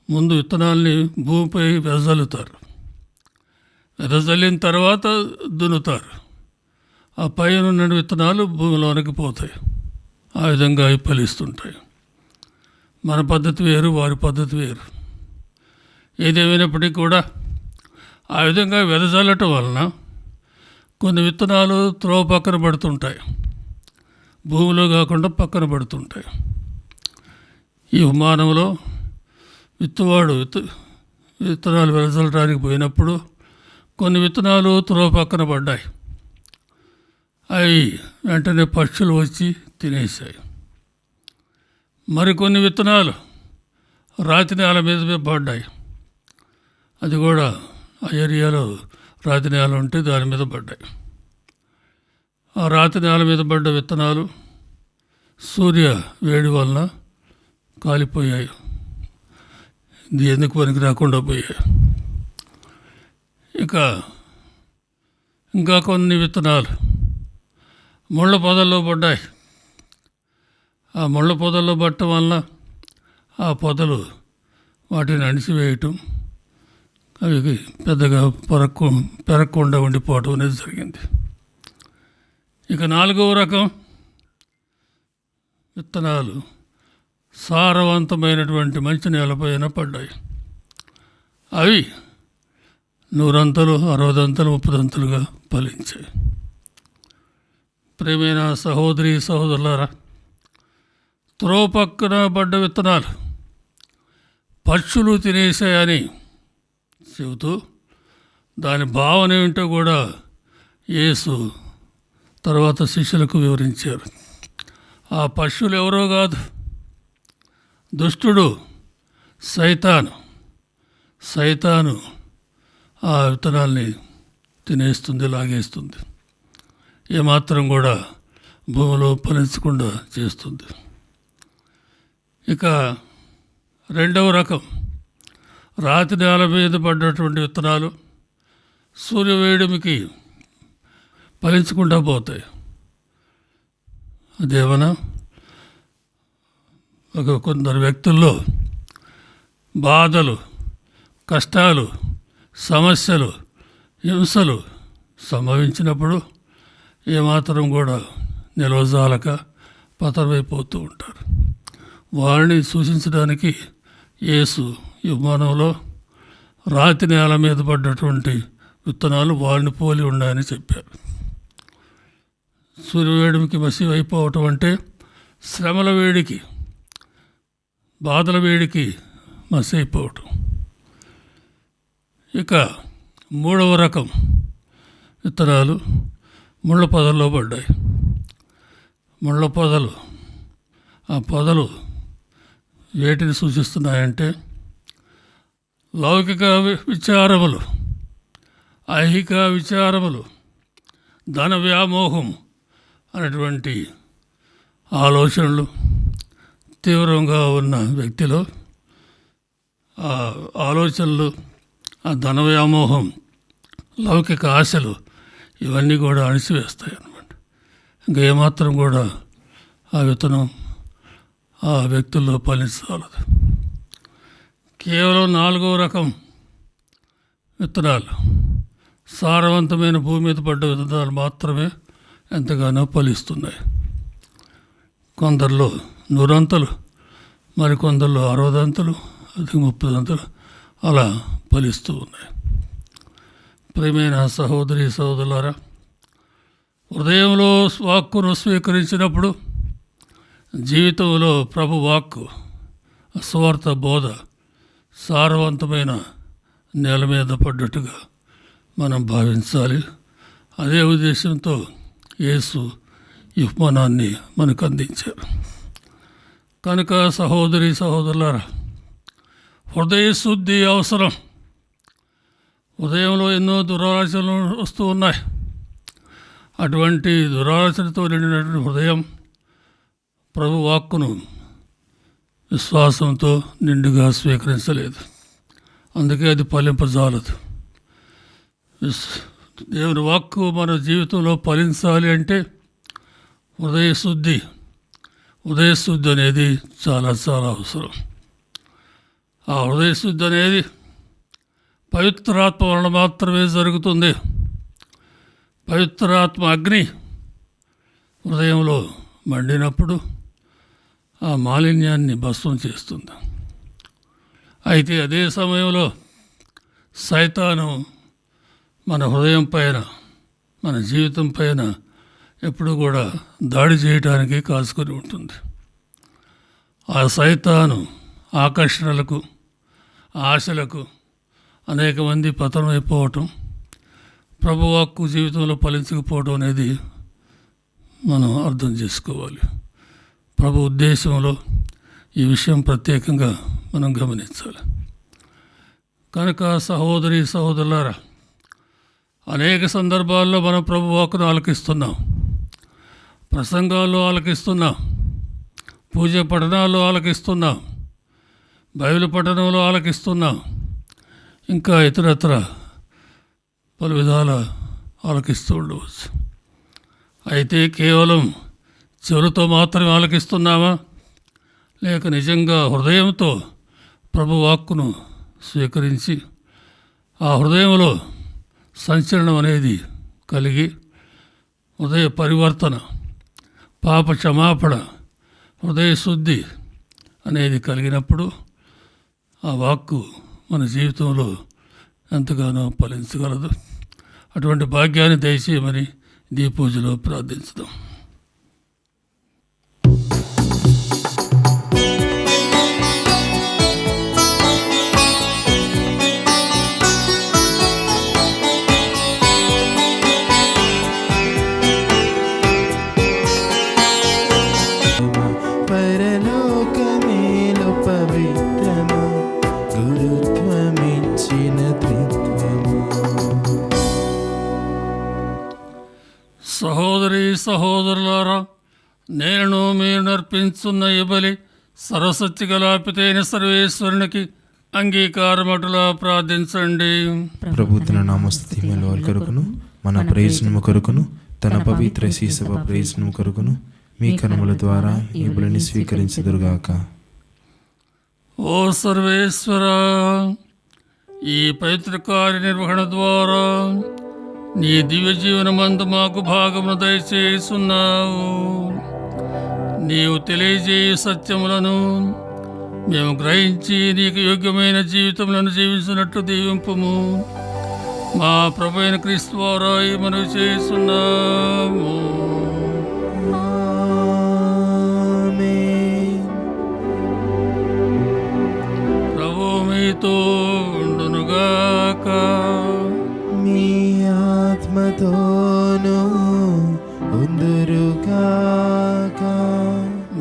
Speaker 5: ముందు విత్తనాల్ని భూమిపై వెదజల్లుతారు. వెదజల్లిన తర్వాత దున్నుతారు. ఆ పైన ఉన్న విత్తనాలు భూమిలోనికి పోతాయి. ఆ విధంగా అవి ఫలిస్తుంటాయి. మన పద్ధతి వేరు, వారి పద్ధతి వేరు. ఏదేమైనప్పటికీ కూడా ఆ విధంగా వెదజల్లటం వలన కొన్ని విత్తనాలు త్రోవ పక్కన పడుతుంటాయి, భూమిలో కాకుండా పక్కన పడుతుంటాయి. ఈ ఉపమానంలో విత్తువాడు విత్తనాలు వెదజల్లడానికి పోయినప్పుడు కొన్ని విత్తనాలు త్రోవ పక్కన పడ్డాయి. అవి వెంటనే పక్షులు వచ్చి తినేసాయి. మరికొన్ని విత్తనాలు రాతి నేల మీద పడ్డాయి. అది కూడా ఆ ఏరియాలో రాతి నేల ఉంటే దాని మీద పడ్డాయి. ఆ రాతి నేల మీద పడ్డ విత్తనాలు సూర్య వేడి వలన కాలిపోయాయి. ఇది ఎందుకు పనికి రాకుండా పోయాయి. ఇంకా కొన్ని విత్తనాలు ముళ్ళ పొదల్లో పడ్డాయి. ఆ ముళ్ళ పొదల్లో పట్టడం వలన ఆ పొదలు వాటిని అణిచివేయటం, అవి పెద్దగా పెరగకుండా ఉండిపోవటం అనేది జరిగింది. ఇక 4వ రకం విత్తనాలు సారవంతమైనటువంటి మంచి నేలపైన పడ్డాయి. అవి 100 అంతలు, 60 అంతలు, 30 అంతలుగా ఫలించాయి. ప్రియమైన సహోదరి సహోదరులారా, త్రోవ పక్కన పడ్డ విత్తనాలు పక్షులు తినేసాయని చెబుతూ దాని భావన ఏమిటో కూడా యేసు తర్వాత శిష్యులకు వివరించారు. ఆ పక్షులు ఎవరో కాదు, దుష్టుడు సైతాను ఆ విత్తనాల్ని తినేస్తుంది, లాగేస్తుంది. ఏమాత్రం కూడా భూమిలో ఫలించకుండా చేస్తుంది. ఇక 2వ రకం రాతి నేల మీద పడ్డటువంటి విత్తనాలు సూర్యవేడిమికి ఫలించకుండా పోతాయి. అదేమన్నా కొందరు వ్యక్తుల్లో బాధలు, కష్టాలు, సమస్యలు, హింసలు సంభవించినప్పుడు ఏమాత్రం కూడా నిలవజాలక పతనమైపోతూ ఉంటారు. వారిని సూచించడానికి యేసు ఈ ఉపమానంలో రాతి నేల మీద పడ్డటువంటి విత్తనాలు వారిని పోలి ఉన్నాయని చెప్పారు. సూర్యవేడికి మసి అయిపోవటం అంటే శ్రమల వేడికి, బాధల వేడికి మసి అయిపోవటం. ఇక 3వ రకం విత్తనాలు ముళ్ళ పొదల్లో పడ్డాయి. ముళ్ళ పొదలు, ఆ పొదలు వేటిని సూచిస్తున్నాయంటే లౌకిక విచారములు, ఐహిక విచారములు, ధన వ్యామోహం అనేటువంటి ఆలోచనలు తీవ్రంగా ఉన్న వ్యక్తిలో ఆ ఆలోచనలు, ఆ ధన వ్యామోహం, లౌకిక ఆశలు ఇవన్నీ కూడా అణిచివేస్తాయి అన్నమాట. ఇంకా ఏమాత్రం కూడా ఆ విత్తనం ఆ వ్యక్తుల్లో ఫలించాలదు. కేవలం 4వ రకం విత్తనాలు, సారవంతమైన భూమి మీద పడ్డ విత్తనాలు మాత్రమే ఎంతగానో ఫలిస్తున్నాయి. కొందరిలో 100 అంతలు, మరికొందరిలో 60 అంతలు, 30 అంతలు అలా ఫలిస్తూ ఉన్నాయి. ప్రియమైన సహోదరి సహోదరులారా, హృదయంలో వాక్కును స్వీకరించినప్పుడు జీవితంలో ప్రభు వాక్కు, స్వార్థ బోధ సారవంతమైన నేల మీద పడ్డట్టుగా మనం భావించాలి. అదే ఉద్దేశంతో యేసు ఈ ఉపమానాన్ని మనకు అందించారు. కనుక సహోదరి సహోదరులారా, హృదయ శుద్ధి అవసరం. ఉదయంలో ఎన్నో దురాలోచనలు వస్తూ ఉన్నాయి. అటువంటి దురాలోచనతో నిండినటువంటి హృదయం ప్రభు వాక్కును విశ్వాసంతో నిండుగా స్వీకరించలేదు. అందుకే అది ఫలింపజాలదు. దేవుని వాక్కు మన జీవితంలో ఫలించాలి అంటే ఉదయశుద్ధి అనేది చాలా చాలా అవసరం. ఆ హృదయశుద్ధి అనేది పవిత్రాత్మ వలన మాత్రమే జరుగుతుంది. పవిత్రాత్మ అగ్ని హృదయంలో మండినప్పుడు ఆ మాలిన్యాన్ని భస్మం చేస్తుంది. అయితే అదే సమయంలో సైతాను మన హృదయం పైన, మన జీవితం పైన ఎప్పుడు కూడా దాడి చేయడానికి కాసుకొని ఉంటుంది. ఆ సైతాను ఆకర్షణలకు, ఆశలకు అనేక మంది పతనమైపోవటం, ప్రభువాక్కు జీవితంలో ఫలించకపోవడం అనేది మనం అర్థం చేసుకోవాలి. ప్రభు ఉద్దేశంలో ఈ విషయం ప్రత్యేకంగా మనం గమనించాలి. కనుక సహోదరి సహోదరులారా, అనేక సందర్భాల్లో మనం ప్రభు వాక్కును ఆలకిస్తున్నాం, ప్రసంగాల్లో ఆలకిస్తున్నాం, పూజ పఠనాల్లో ఆలకిస్తున్నాం, బైబిల్ పఠనంలో ఆలకిస్తున్నాం, ఇంకా ఇతరత్ర పలు విధాల ఆలకిస్తూ ఉండవచ్చు. అయితే కేవలం చెవులతో మాత్రమే ఆలకిస్తున్నామా, లేక నిజంగా హృదయంతో ప్రభు వాక్కును స్వీకరించి ఆ హృదయంలో సంచలనం అనేది కలిగి హృదయ పరివర్తన, పాప క్షమాపణ, హృదయ శుద్ధి అనేది కలిగినప్పుడు ఆ వాక్కు మన జీవితంలో ఎంతగానో ఫలించగలదు. అటువంటి భాగ్యాన్ని దయచేయమని ఈ పూజలో ప్రార్థించుదాం.
Speaker 2: పరలోకమేలు పవిత్రము, గురుత్వమిచ్చిన త్రిత్వము.
Speaker 5: సహోదరి సహోదరులారా, నేను మీరు నర్పించున్న ఈ బలి సర్వశక్తి గలాపితైన సర్వేశ్వరునికి అంగీకారమటులా ప్రార్థించండి.
Speaker 6: ప్రభు తన నామస్తుతి మెలవారి కొరకును, మన ప్రయోజనము కొరకును, తన పవిత్ర శీసభ ప్రయోజనము కొరకును మీ కర్మల ద్వారా ఈ బలిని స్వీకరించుదురుగాక.
Speaker 5: ఓ సర్వేశ్వర, ఈ పవిత్ర కార్యనిర్వహణ ద్వారా నీ దివ్య జీవనమందు మాకు భాగమును దయచేస్తున్నావు. నీవు తెలియజేయ సత్యములను మేము గ్రహించి నీకు యోగ్యమైన జీవితములను జీవించినట్లు దీవింపుము. మా ప్రభు అయిన క్రీస్తు ద్వారా ఈ మనవి చేస్తున్నాము. ప్రభు మీతో ఉండునుగాక.
Speaker 2: మీ ఆత్మతోనూ ఉందురుగాక.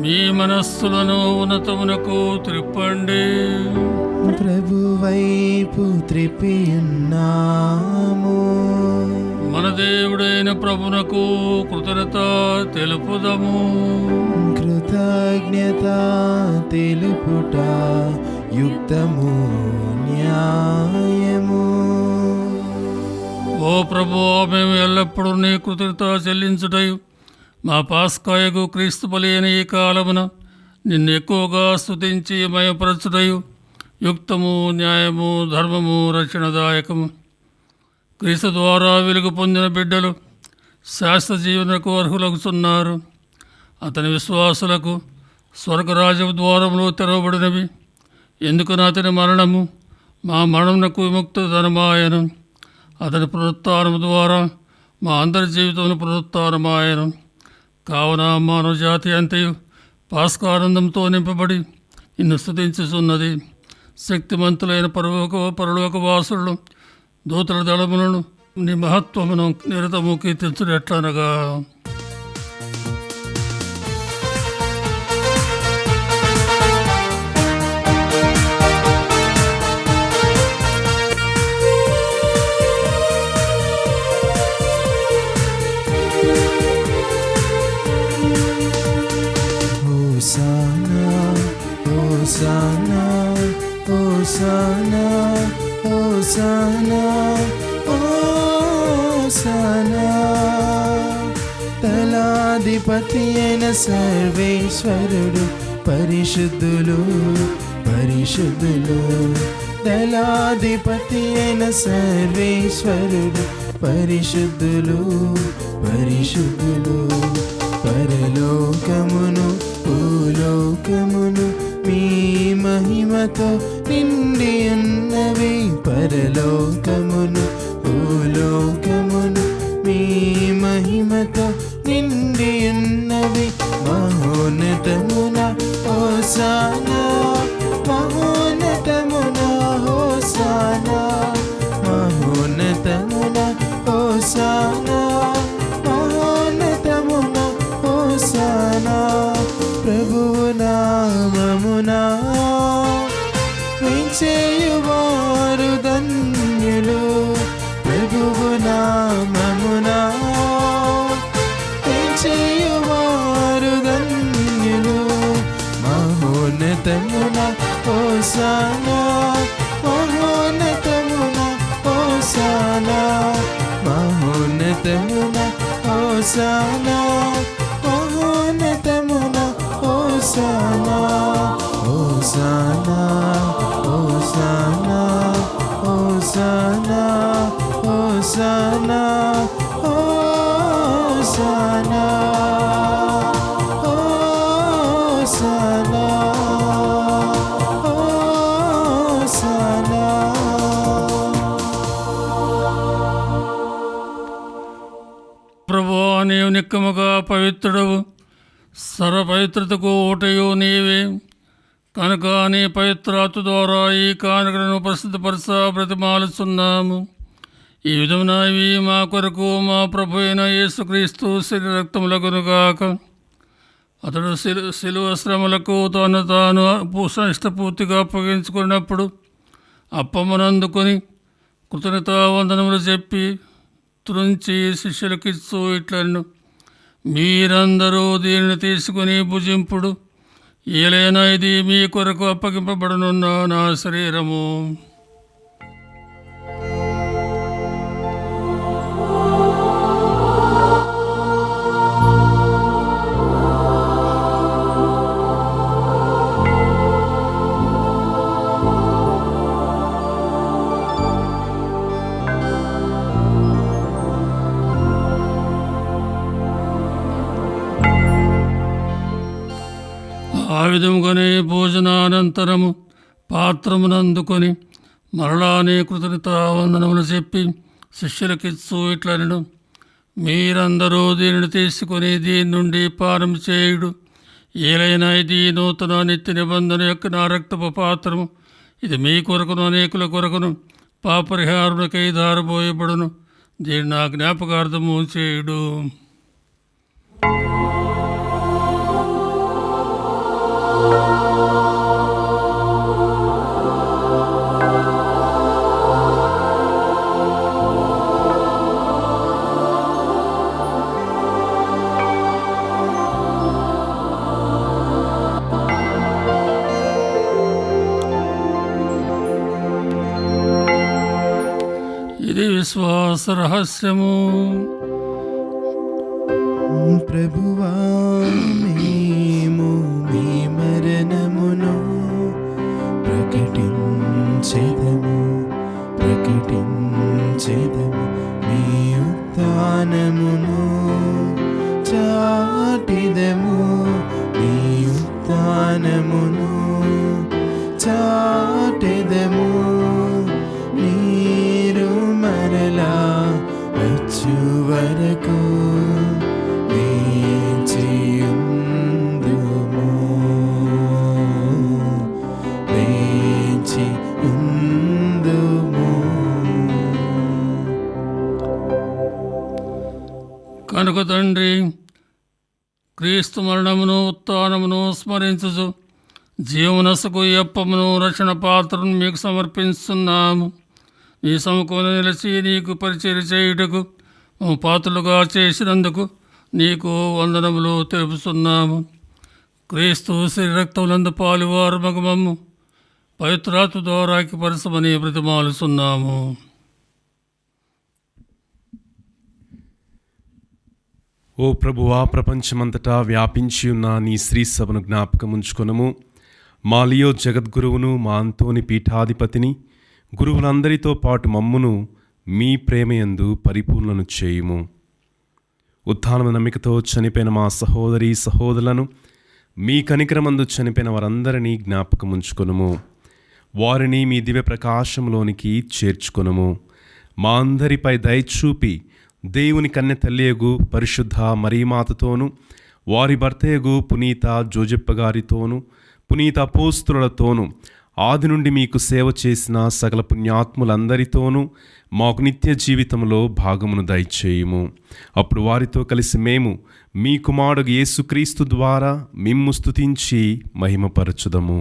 Speaker 5: మీ మనస్సులను ఉన్నతమునకు త్రిప్పండి.
Speaker 2: ప్రభు వైపు త్రిప్పియున్నాము.
Speaker 5: మన దేవుడైన ప్రభునకు కృతజ్ఞత తెలుపుదము.
Speaker 2: కృతజ్ఞత తెలుపుట యుక్తము, న్యాయము.
Speaker 5: ఓ ప్రభువా, మేము ఎల్లప్పుడూ నీ కృతజ్ఞత చెల్లించుటయు మా పాస్కాయకు క్రీస్తు బలి అయిన ఈ కాలమున నిన్ను ఎక్కువగా స్తుతించి మయపరచుటయు యుక్తము, న్యాయము, ధర్మము, రక్షణదాయకము. క్రీస్తు ద్వారా వెలుగు పొందిన బిడ్డలు శాశ్వత జీవనకు అర్హులగుతున్నారు. అతని విశ్వాసులకు స్వర్గరాజ్య ద్వారములు తెరవబడినవి. ఎందుకని అతని మరణము మా మరణమునకు విముక్తధనమాయను. అతని పునరుత్థానము ద్వారా మా అందరి జీవితంలో పునరుత్థానమాయను. కావున మానవ జాతి అంతయు పాస్కానందంతో నింపబడి నిన్ను స్తుతించుచున్నది. శక్తిమంతులైన పరలోక వాసులను, దూతల దళములను నీ మహత్వమును నిరతము కీర్తించునట్లనగా.
Speaker 2: హోసానా హోసానా హోసానా హోసానా తలాధిపతి అయిన సర్వేశ్వరుడు పరిశుద్ధులు పరిశుద్ధులు దళాధిపతి అయిన సర్వేశ్వరుడు పరిశుద్ధులు పరిశుద్ధులు పరలోకమును భూలోకమును మీ మహిమతో నిండి ఉన్నవి పరలోకమును భూలోకమును మీ మహిమతో నిండి ఉన్నవి మహోన్నతమున హోసానా మహోన్నతమున హోసానా మహోన్నతమున హోసానా మహోన్నతమున హోసానా ప్రభువు నామమునా వించేయువారు ధన్యులు ప్రభువు నామమునా వించేయువారు ధన్యులు మహోన్నతమున హోసానా మహోన్నతమున హోసానా మహోన్నతమున హోసానా మహోన్నతమున హోసానా హోసానా హోసానా హోసానా హోసానా హోసానా హోసానా హోసానా.
Speaker 5: ప్రభువా, నీవు నిక్కముగా పవిత్రుడవు, సర్వపవిత్రతకు ఊటయు నీవే. కనుక నీ పవిత్రాత్మ ద్వారా ఈ కానుకలను ప్రసిద్ధపరచ బ్రతిమాలుచున్నాము. ఈ విధమున ఇవి మా కొరకు మా ప్రభు అయిన యేసుక్రీస్తు శరీర రక్తములగునుగాక. అతడు శిలువ శ్రమలకు తాను ఇష్టపూర్తిగా అప్పగించుకున్నప్పుడు అప్పమునందుకొని కృతజ్ఞతావందనములు చెప్పి త్రుంచి శిష్యులకిచ్చు ఇట్లను, మీరందరూ దీనిని తీసుకుని భుజింపుడు, ఏలైనా ఇది మీ కొరకు అప్పగింపబడనున్న నా శరీరము. ఆ విధముగానే భోజనానంతరము పాత్రమునందుకొని మరలానే కృతజ్ఞతావందనములు చెప్పి శిష్యులకిచ్చు ఇట్లనెను, మీరందరూ దీనిని తీసుకొని దీని నుండి పానం చేయుడు, ఏలైనా ఇది నూతన నిత్య నిబంధన యొక్క నా రక్తపు పాత్రము. ఇది మీ కొరకును అనేకుల కొరకును పాపరిహారునికై దారబోయబడును. దీన్ని నా జ్ఞాపకార్థము చేయుడు. ఇది విశ్వాస రహస్యము.
Speaker 2: ప్రభువా, మేము మీ మరణమును ప్రకటించెదము మీ ఉత్థానమును చాటిదము మీ ఉత్థానమును చాటిదము. మీరు మరలా వచ్చు వరకు
Speaker 5: కనుక తండ్రి, క్రీస్తు మరణమును ఉత్థానమును స్మరించుచు జీవనసకు అప్పమును రక్షణ పాత్రను మీకు సమర్పిస్తున్నాము. ఈ సముఖంలో నిలిచి నీకు పరిచర్య చేయుటకు పాత్రలుగా చేసినందుకు నీకు వందనములు తెలుపుతున్నాము. క్రీస్తు శరీరక్తములందు పాలువారు మగమమ్ము పవిత్రాత్మ ద్వారా ఐక్యపరచమని బ్రతిమాలుచున్నాము.
Speaker 4: ఓ ప్రభువా, ప్రపంచమంతటా వ్యాపించి ఉన్న నీ శ్రీ సభను జ్ఞాపకముంచుకొనము. మా లియో జగద్గురువును, మా అంతోని పీఠాధిపతిని, గురువులందరితో పాటు మమ్మును మీ ప్రేమయందు పరిపూర్ణను చేయుము. ఉత్థానము నమ్మికతో చనిపోయిన మా సహోదరి సహోదరులను, మీ కనికరమందు చనిపోయిన వారందరినీ జ్ఞాపకముంచుకొనుము. వారిని మీ దివ్య ప్రకాశంలోనికి చేర్చుకొనుము. మా అందరిపై దయచూపి దేవుని కన్య తల్లియగు పరిశుద్ధ మరీమాతతోనూ, వారి భర్తయగు పునీత జోజెప్ప గారితోనూ, పునీత అపోస్తులతోనూ, ఆది నుండి మీకు సేవ చేసిన సకల పుణ్యాత్ములందరితోనూ మాకు నిత్య జీవితంలో భాగమును దయచేయుము. అప్పుడు వారితో కలిసి మేము మీ కుమారుడు యేసుక్రీస్తు ద్వారా మిమ్ము స్తుతించి మహిమపరచుదము.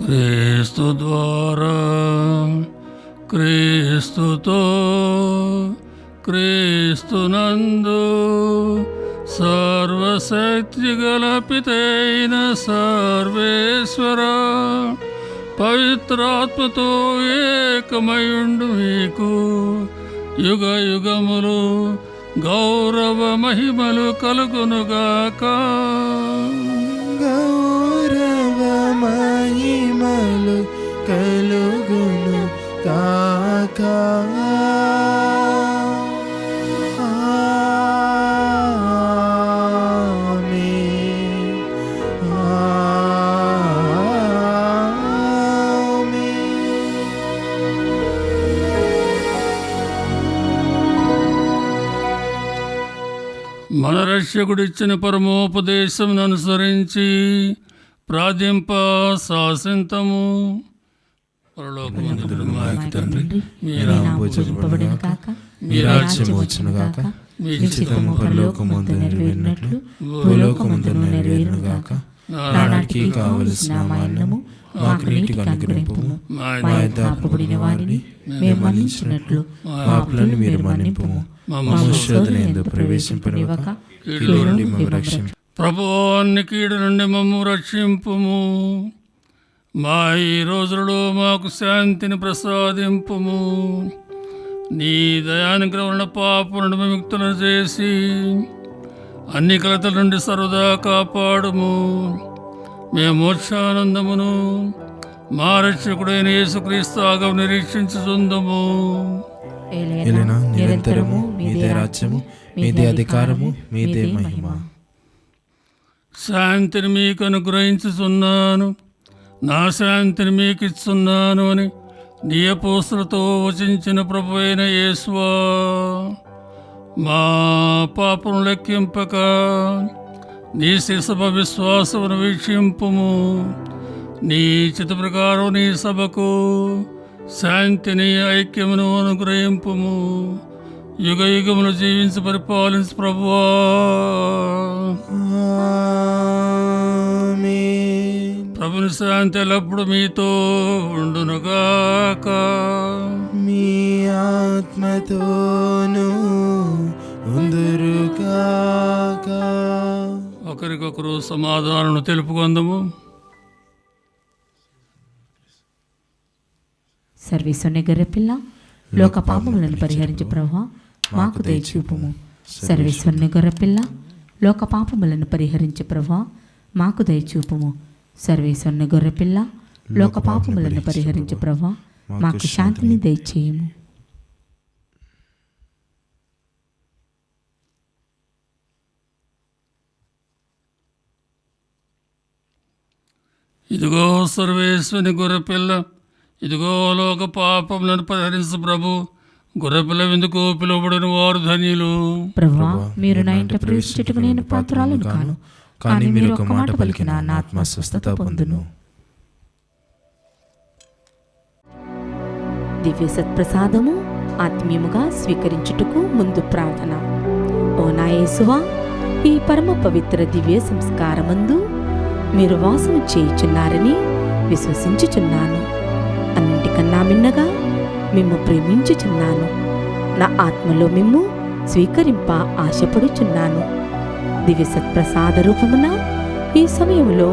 Speaker 5: క్రీస్తు ద్వారా, క్రీస్తుతో, క్రీస్తునందు సర్వశక్తి గల పితైన సర్వేశ్వర పవిత్రాత్మతో ఏకమయుండు మీకు యుగ యుగములు గౌరవ మహిమలు కలుగునుగాక.
Speaker 2: గౌరవ మహిమలు కలుగును కాక. ఆమేన్.
Speaker 5: మన రక్షకుడిచ్చిన పరమోపదేశం అనుసరించి ప్రార్థింప శాసింతము. పరలోకమందున్న మా యొక్క తండ్రి,
Speaker 2: మీ నామము పూజింపబడును గాక. మీ రాజ్యము వచ్చును గాక. మీ చిత్తము పరలోకమందు నెరవేరినట్లు భూలోకమందును నెరవేరును గాక. నానాటికి కావలసిన మా అన్నము మాకు నీటిగా అనుగ్రహింపుము. మా యొద్ద అప్పుబడిన వారిని మేము మన్నించినట్లు మా అప్పులను మీరు మన్నింపుము. మమ్ము శోధన యందు ప్రవేశింపనివ్వక కీడు నుండి మమ్ము రక్షించు.
Speaker 5: ప్రభువాన్ని కీడు నుండి మమ్ము రక్షింపుము. మా ఈ రోజులలో మాకు శాంతిని ప్రసాదింపుము. నీ దయానుగ్రహణ పాపలను విముక్తులను చేసి అన్ని కలతల నుండి సర్వదా కాపాడుము. మేము మోక్షానందమును మా రక్షకుడైన యేసుక్రీస్తు ఆగమనం నిరీక్షించుచుందుము.
Speaker 2: ఏలైనా నిరంతరము మీదే రాజ్యము, మీదే అధికారము, మీదే మహిమ.
Speaker 5: శాంతిని మీకు అనుగ్రహించుచున్నాను, నా శాంతిని మీకు ఇస్తున్నాను అని నీ అపోస్తలులతో వచించిన ప్రభు అయిన యేసువా, మా పాపను లెక్కింపక నీ శిశుభ విశ్వాసమును వీక్షింపుము. నీ చిత్త ప్రకారం నీ సభకు శాంతిని ఐక్యమును అనుగ్రహింపుము. యుగ యుగములు జీవించి పరిపాలించు ప్రభువా.
Speaker 2: ఆమేన్.
Speaker 5: ప్రభుని శాంతి ఎల్లప్పుడు మీతో ఉండునుగాక.
Speaker 2: మీ ఆత్మతోను ఉందురుగాక.
Speaker 5: ఒకరికొకరు సమాధానం తెలుపుకుందాము.
Speaker 8: సర్వేశ్వరుని గొర్రెపిల్ల, లోక పాపములను పరిహరించు ప్రభువా, మాకు దయచూపుము. సర్వేశ్వరుని గొర్రెపిల్ల, లోక పాపములను పరిహరించు ప్రభువా, మాకు దయచూపుము. సర్వేశ్వరుని గొర్రెపిల్ల, లోక పాపములను పరిహరించు ప్రభువా, మాకు శాంతిని దయచేయము.
Speaker 5: ఇదిగో సర్వేశ్వరుని గొర్రెపిల్ల, ఇదిగో లోక పాపములను పరిహరించు ప్రభు. గొర్రెపిల్ల విందుకు పిలువబడిన వారు ధన్యులు.
Speaker 8: ప్రభువా, మీరు నా ఇంట ప్రవేశించుటకు నేను పాత్రురాలను కాను, కానీ మీరు ఒక మాట పలికిన నా ఆత్మ స్వస్థత పొందును. దివ్య సత్ప్రసాదము ఆత్మీయముగా స్వీకరించుటకు ముందు ప్రార్థన. ఓ నా యేసువా, ఈ పరమ పవిత్ర దివ్య సంస్కారమందు మీరు వాసన చేయుచున్నారని విశ్వసించుచున్నాను. అన్నింటికన్నా మిన్నగా మిమ్ము ప్రేమించుచున్నాను. నా ఆత్మలో మిమ్ము స్వీకరింప ఆశపడుచున్నాను. దివ్య సత్ప్రసాద రూపమున ఈ సమయంలో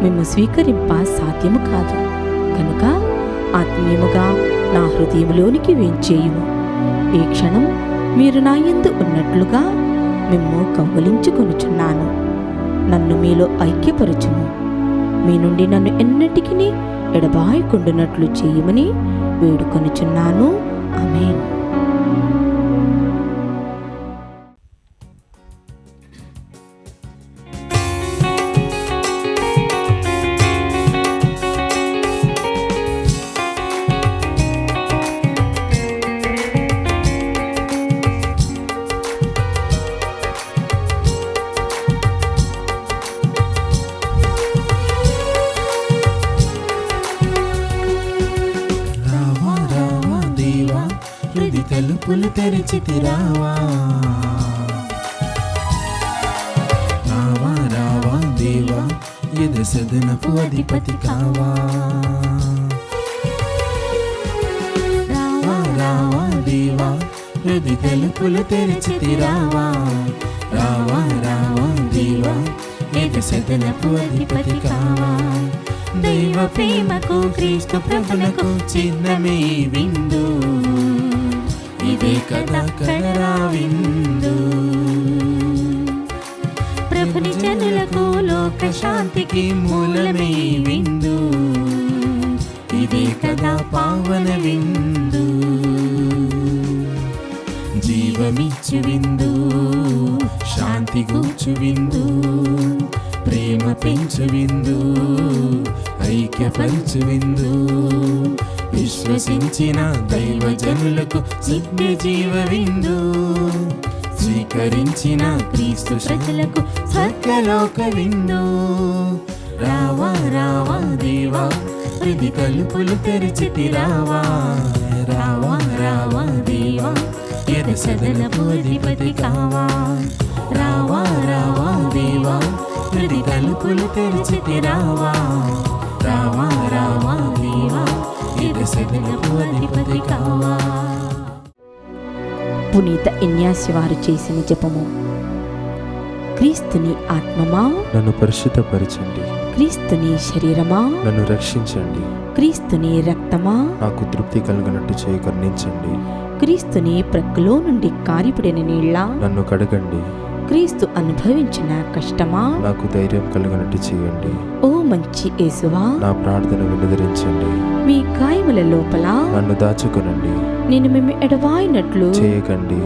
Speaker 8: మిమ్ము స్వీకరింప సాధ్యము కాదు. కనుక ఆత్మీయముగా నా హృదయంలోనికి వేంచేయుము. ఈ క్షణం మీరు నా యందు ఉన్నట్లుగా మిమ్ము కౌగిలించుకొనుచున్నాను. నన్ను మీలో ఐక్యపరచుము. మీ నుండి నన్ను ఎన్నటికీ ఎడబాయకుండునట్లు చేయమని వేడుకొనుచున్నాను. ఆమేన్.
Speaker 2: రావా రావా దేవా, హృది తలుపులు తెరిచితి రావా. రావా రావా దేవా, ఎద సదనపు అధిపతి కావా. రావా రావా దేవా, హృది తలుపులు తెరిచితి రావా. రావా రావా దేవా, ఎద సదనపు అధిపతి కావా. దైవ ప్రేమకు క్రీస్తు ప్రభునకు చిన్నమే విందు, ఇదే కదా కనరా విందు. ప్రభుని జనులకు లోక శాంతికి మూలమే విందు, ఇదే కదా పావన విందు. జీవమిచ్చు విందు, శాంతి గూర్చు విందు, ప్రేమ పెంచు విందు, ఐక్యపరచు విందు. విశ్వసించిన దైవజనులకు సిద్ధ జీవ విందు, స్వీకరించిన క్రీస్తు ప్రజలకు స్వర్గలోక విందు. రావా రావా దేవా, హృది తలుపులు తెరిచితి రావా. రావా రావా దేవా, ఎద సదనపు అధిపతి కావా. రావా రావా దేవా, హృది తలుపులు తెరిచితి రావా. రావా రావా దేవా, ఎద సదనపు అధిపతి కావా.
Speaker 8: పునీత ఇన్యాసి వారు చేసిన జపము. క్రీస్తుని ఆత్మమా,
Speaker 6: నన్ను పరిశుద్ధపరచండి.
Speaker 8: క్రీస్తుని శరీరమా,
Speaker 6: నన్ను రక్షించండి.
Speaker 8: క్రీస్తుని రక్తమా,
Speaker 6: నాకు తృప్తి కలిగినట్టు చేయి కరుణించండి.
Speaker 8: క్రీస్తుని ప్రక్కలో నుండి కారిపడిన నీళ్ళ,
Speaker 6: నన్ను కడగండి.
Speaker 8: క్రీస్తు అనుభవించిన కష్టమా,
Speaker 6: నాకు ధైర్యం కలిగినట్టు చేయండి.
Speaker 8: ఓ మంచి యేసువా,
Speaker 6: నా ప్రార్థన వినుదరించండి.
Speaker 8: మీ గాయముల లోపల
Speaker 6: నన్ను దాచుకొనండి.
Speaker 8: నేను మేము ఎడవాయినట్లు
Speaker 6: చేయకండి.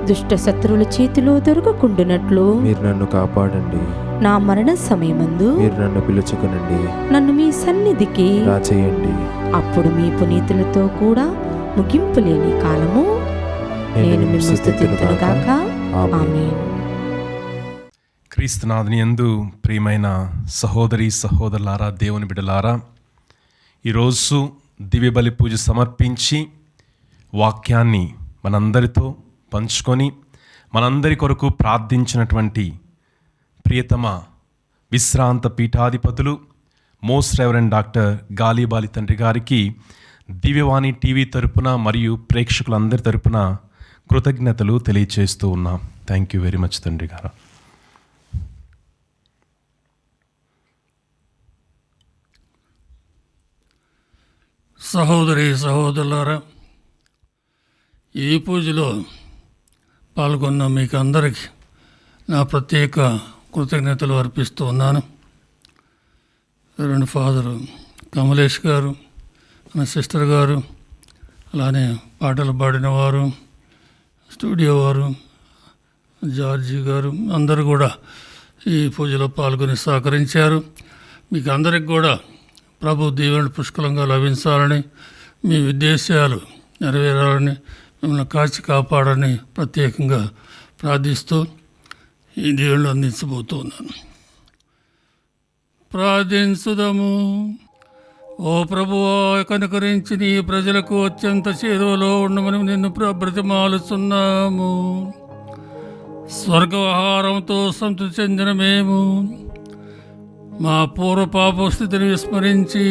Speaker 8: దుష్ట శత్రువుల చేతిలో దొరకకుండునట్లు
Speaker 6: మీరు నన్ను కాపాడండి.
Speaker 8: నా మరణ సమయమందు
Speaker 6: మీరు నన్ను పిలుచుకొనండి.
Speaker 8: నన్ను మీ సన్నిధికి
Speaker 6: రాచేయండి.
Speaker 8: అప్పుడు మీ పునీతులతో కూడా ముగింపు లేని కాలము నేను మిమ్ము స్తుతింతును గాక. ఆమేన్.
Speaker 4: క్రీస్తునాథుని యందు ప్రియమైన సహోదరి సహోదరులారా, దేవుని బిడ్డలారా, ఈరోజు దివ్యబలి పూజ సమర్పించి వాక్యాన్ని మనందరితో పంచుకొని మనందరి కొరకు ప్రార్థించినటువంటి ప్రియతమ విశ్రాంత పీఠాధిపతులు మోస్ట్ రెవరెండ్ డాక్టర్ గాలిబాలి తండ్రి గారికి దివ్యవాణి టీవీ తరపున మరియు ప్రేక్షకులందరి తరపున కృతజ్ఞతలు తెలియచేస్తూ ఉన్నాం. థ్యాంక్ యూ వెరీ మచ్ తండ్రి గారు.
Speaker 5: సహోదరి సహోదరులారా, ఈ పూజలో పాల్గొన్న మీకు అందరికీ నా ప్రత్యేక కృతజ్ఞతలు అర్పిస్తూ ఉన్నాను. రెండు ఫాదరు కమలేష్ గారు, నా సిస్టర్ గారు, అలానే పాటలు పాడిన వారు, స్టూడియో వారు, జార్జి గారు అందరూ కూడా ఈ పూజలో పాల్గొని సహకరించారు. మీకు అందరికి కూడా ప్రభు దీవెనలు పుష్కలంగా లభించాలని, మీ ఉద్దేశాలు నెరవేరాలని, మిమ్మల్ని కాచి కాపాడని ప్రత్యేకంగా ప్రార్థిస్తూ ఈ దీవెనలు అందించబోతూ ఉన్నాను. ప్రార్థించుదము. ఓ ప్రభువా, కనుకరించి నీ ప్రజలకు అత్యంత చేరువలో ఉండమని నిన్ను బ్రతిమాలుచున్నాము. స్వర్గవహారంతో సంతృప్తి చెందిన మేము మా పూర్వ పాప స్థితిని విస్మరించి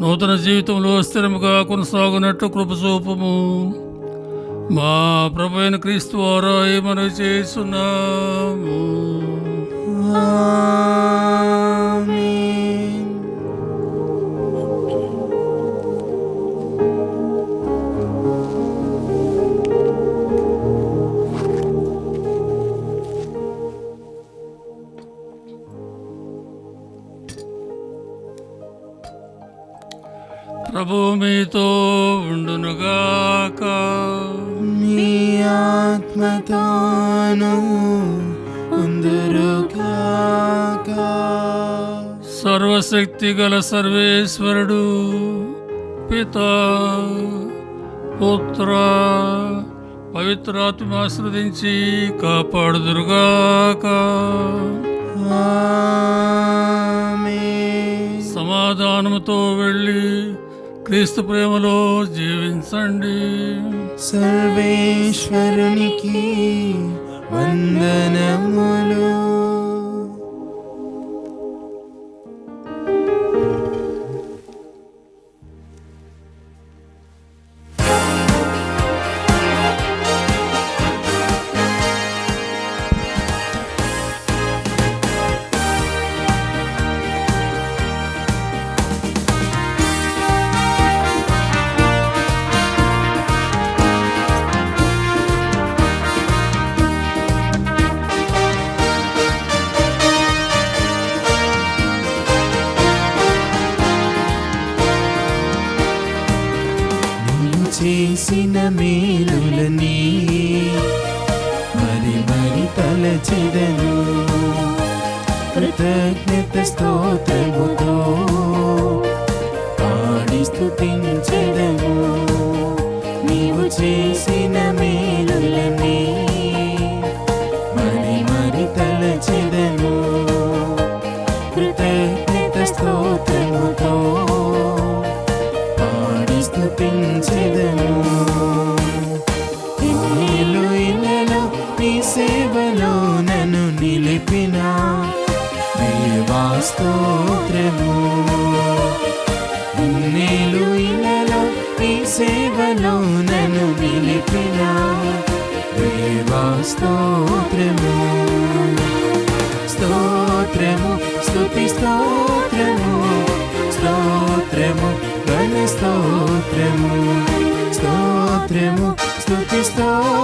Speaker 5: నూతన జీవితంలో స్థిరముగా కొనసాగునట్లు కృప చూపుము. మా ప్రభు అయిన క్రీస్తు వారా మనవి చేస్తున్నాము.
Speaker 6: ఆమేన్.
Speaker 5: ప్రభు మీతో ఉండునుగాక.
Speaker 6: నీ ఆత్మతోను ఉందురుగాక.
Speaker 5: సర్వశక్తి గల సర్వేశ్వరుడు పితా పుత్ర పవిత్రాత్మ ఆశ్రదించి కాపాడుదురుగాక.
Speaker 6: ఆమేన్.
Speaker 5: సమాధానముతో వెళ్ళి క్రీస్తు ప్రేమలో జీవించండి.
Speaker 6: సర్వేశ్వరునికి వందనములు. చేసిన మేలులని మరి మరి తలచెదను. కృతజ్ఞత స్తోత్రముతో పాడి స్తుతించెదను. నీవు చేసిన మేలులని మరి మరి తలచెదను. కృతజ్ఞత స్తోత్రముతో స్తుతించెదను. ఇన్నేళ్ళు ఇళ్ళలో నీ సేవలో నన్ను నిలిపిన దేవా స్తోత్రము. ఇన్నేళ్ళు ఇళ్ళలో నీ సేవలో నన్ను నిలిపిన దేవా స్తోత్రము. స్తోత్రము స్తుతి స్తోత్రము. స్తోత్రము స్తోత్రము స్తోత్రము స్తుతి స్తోత్రము.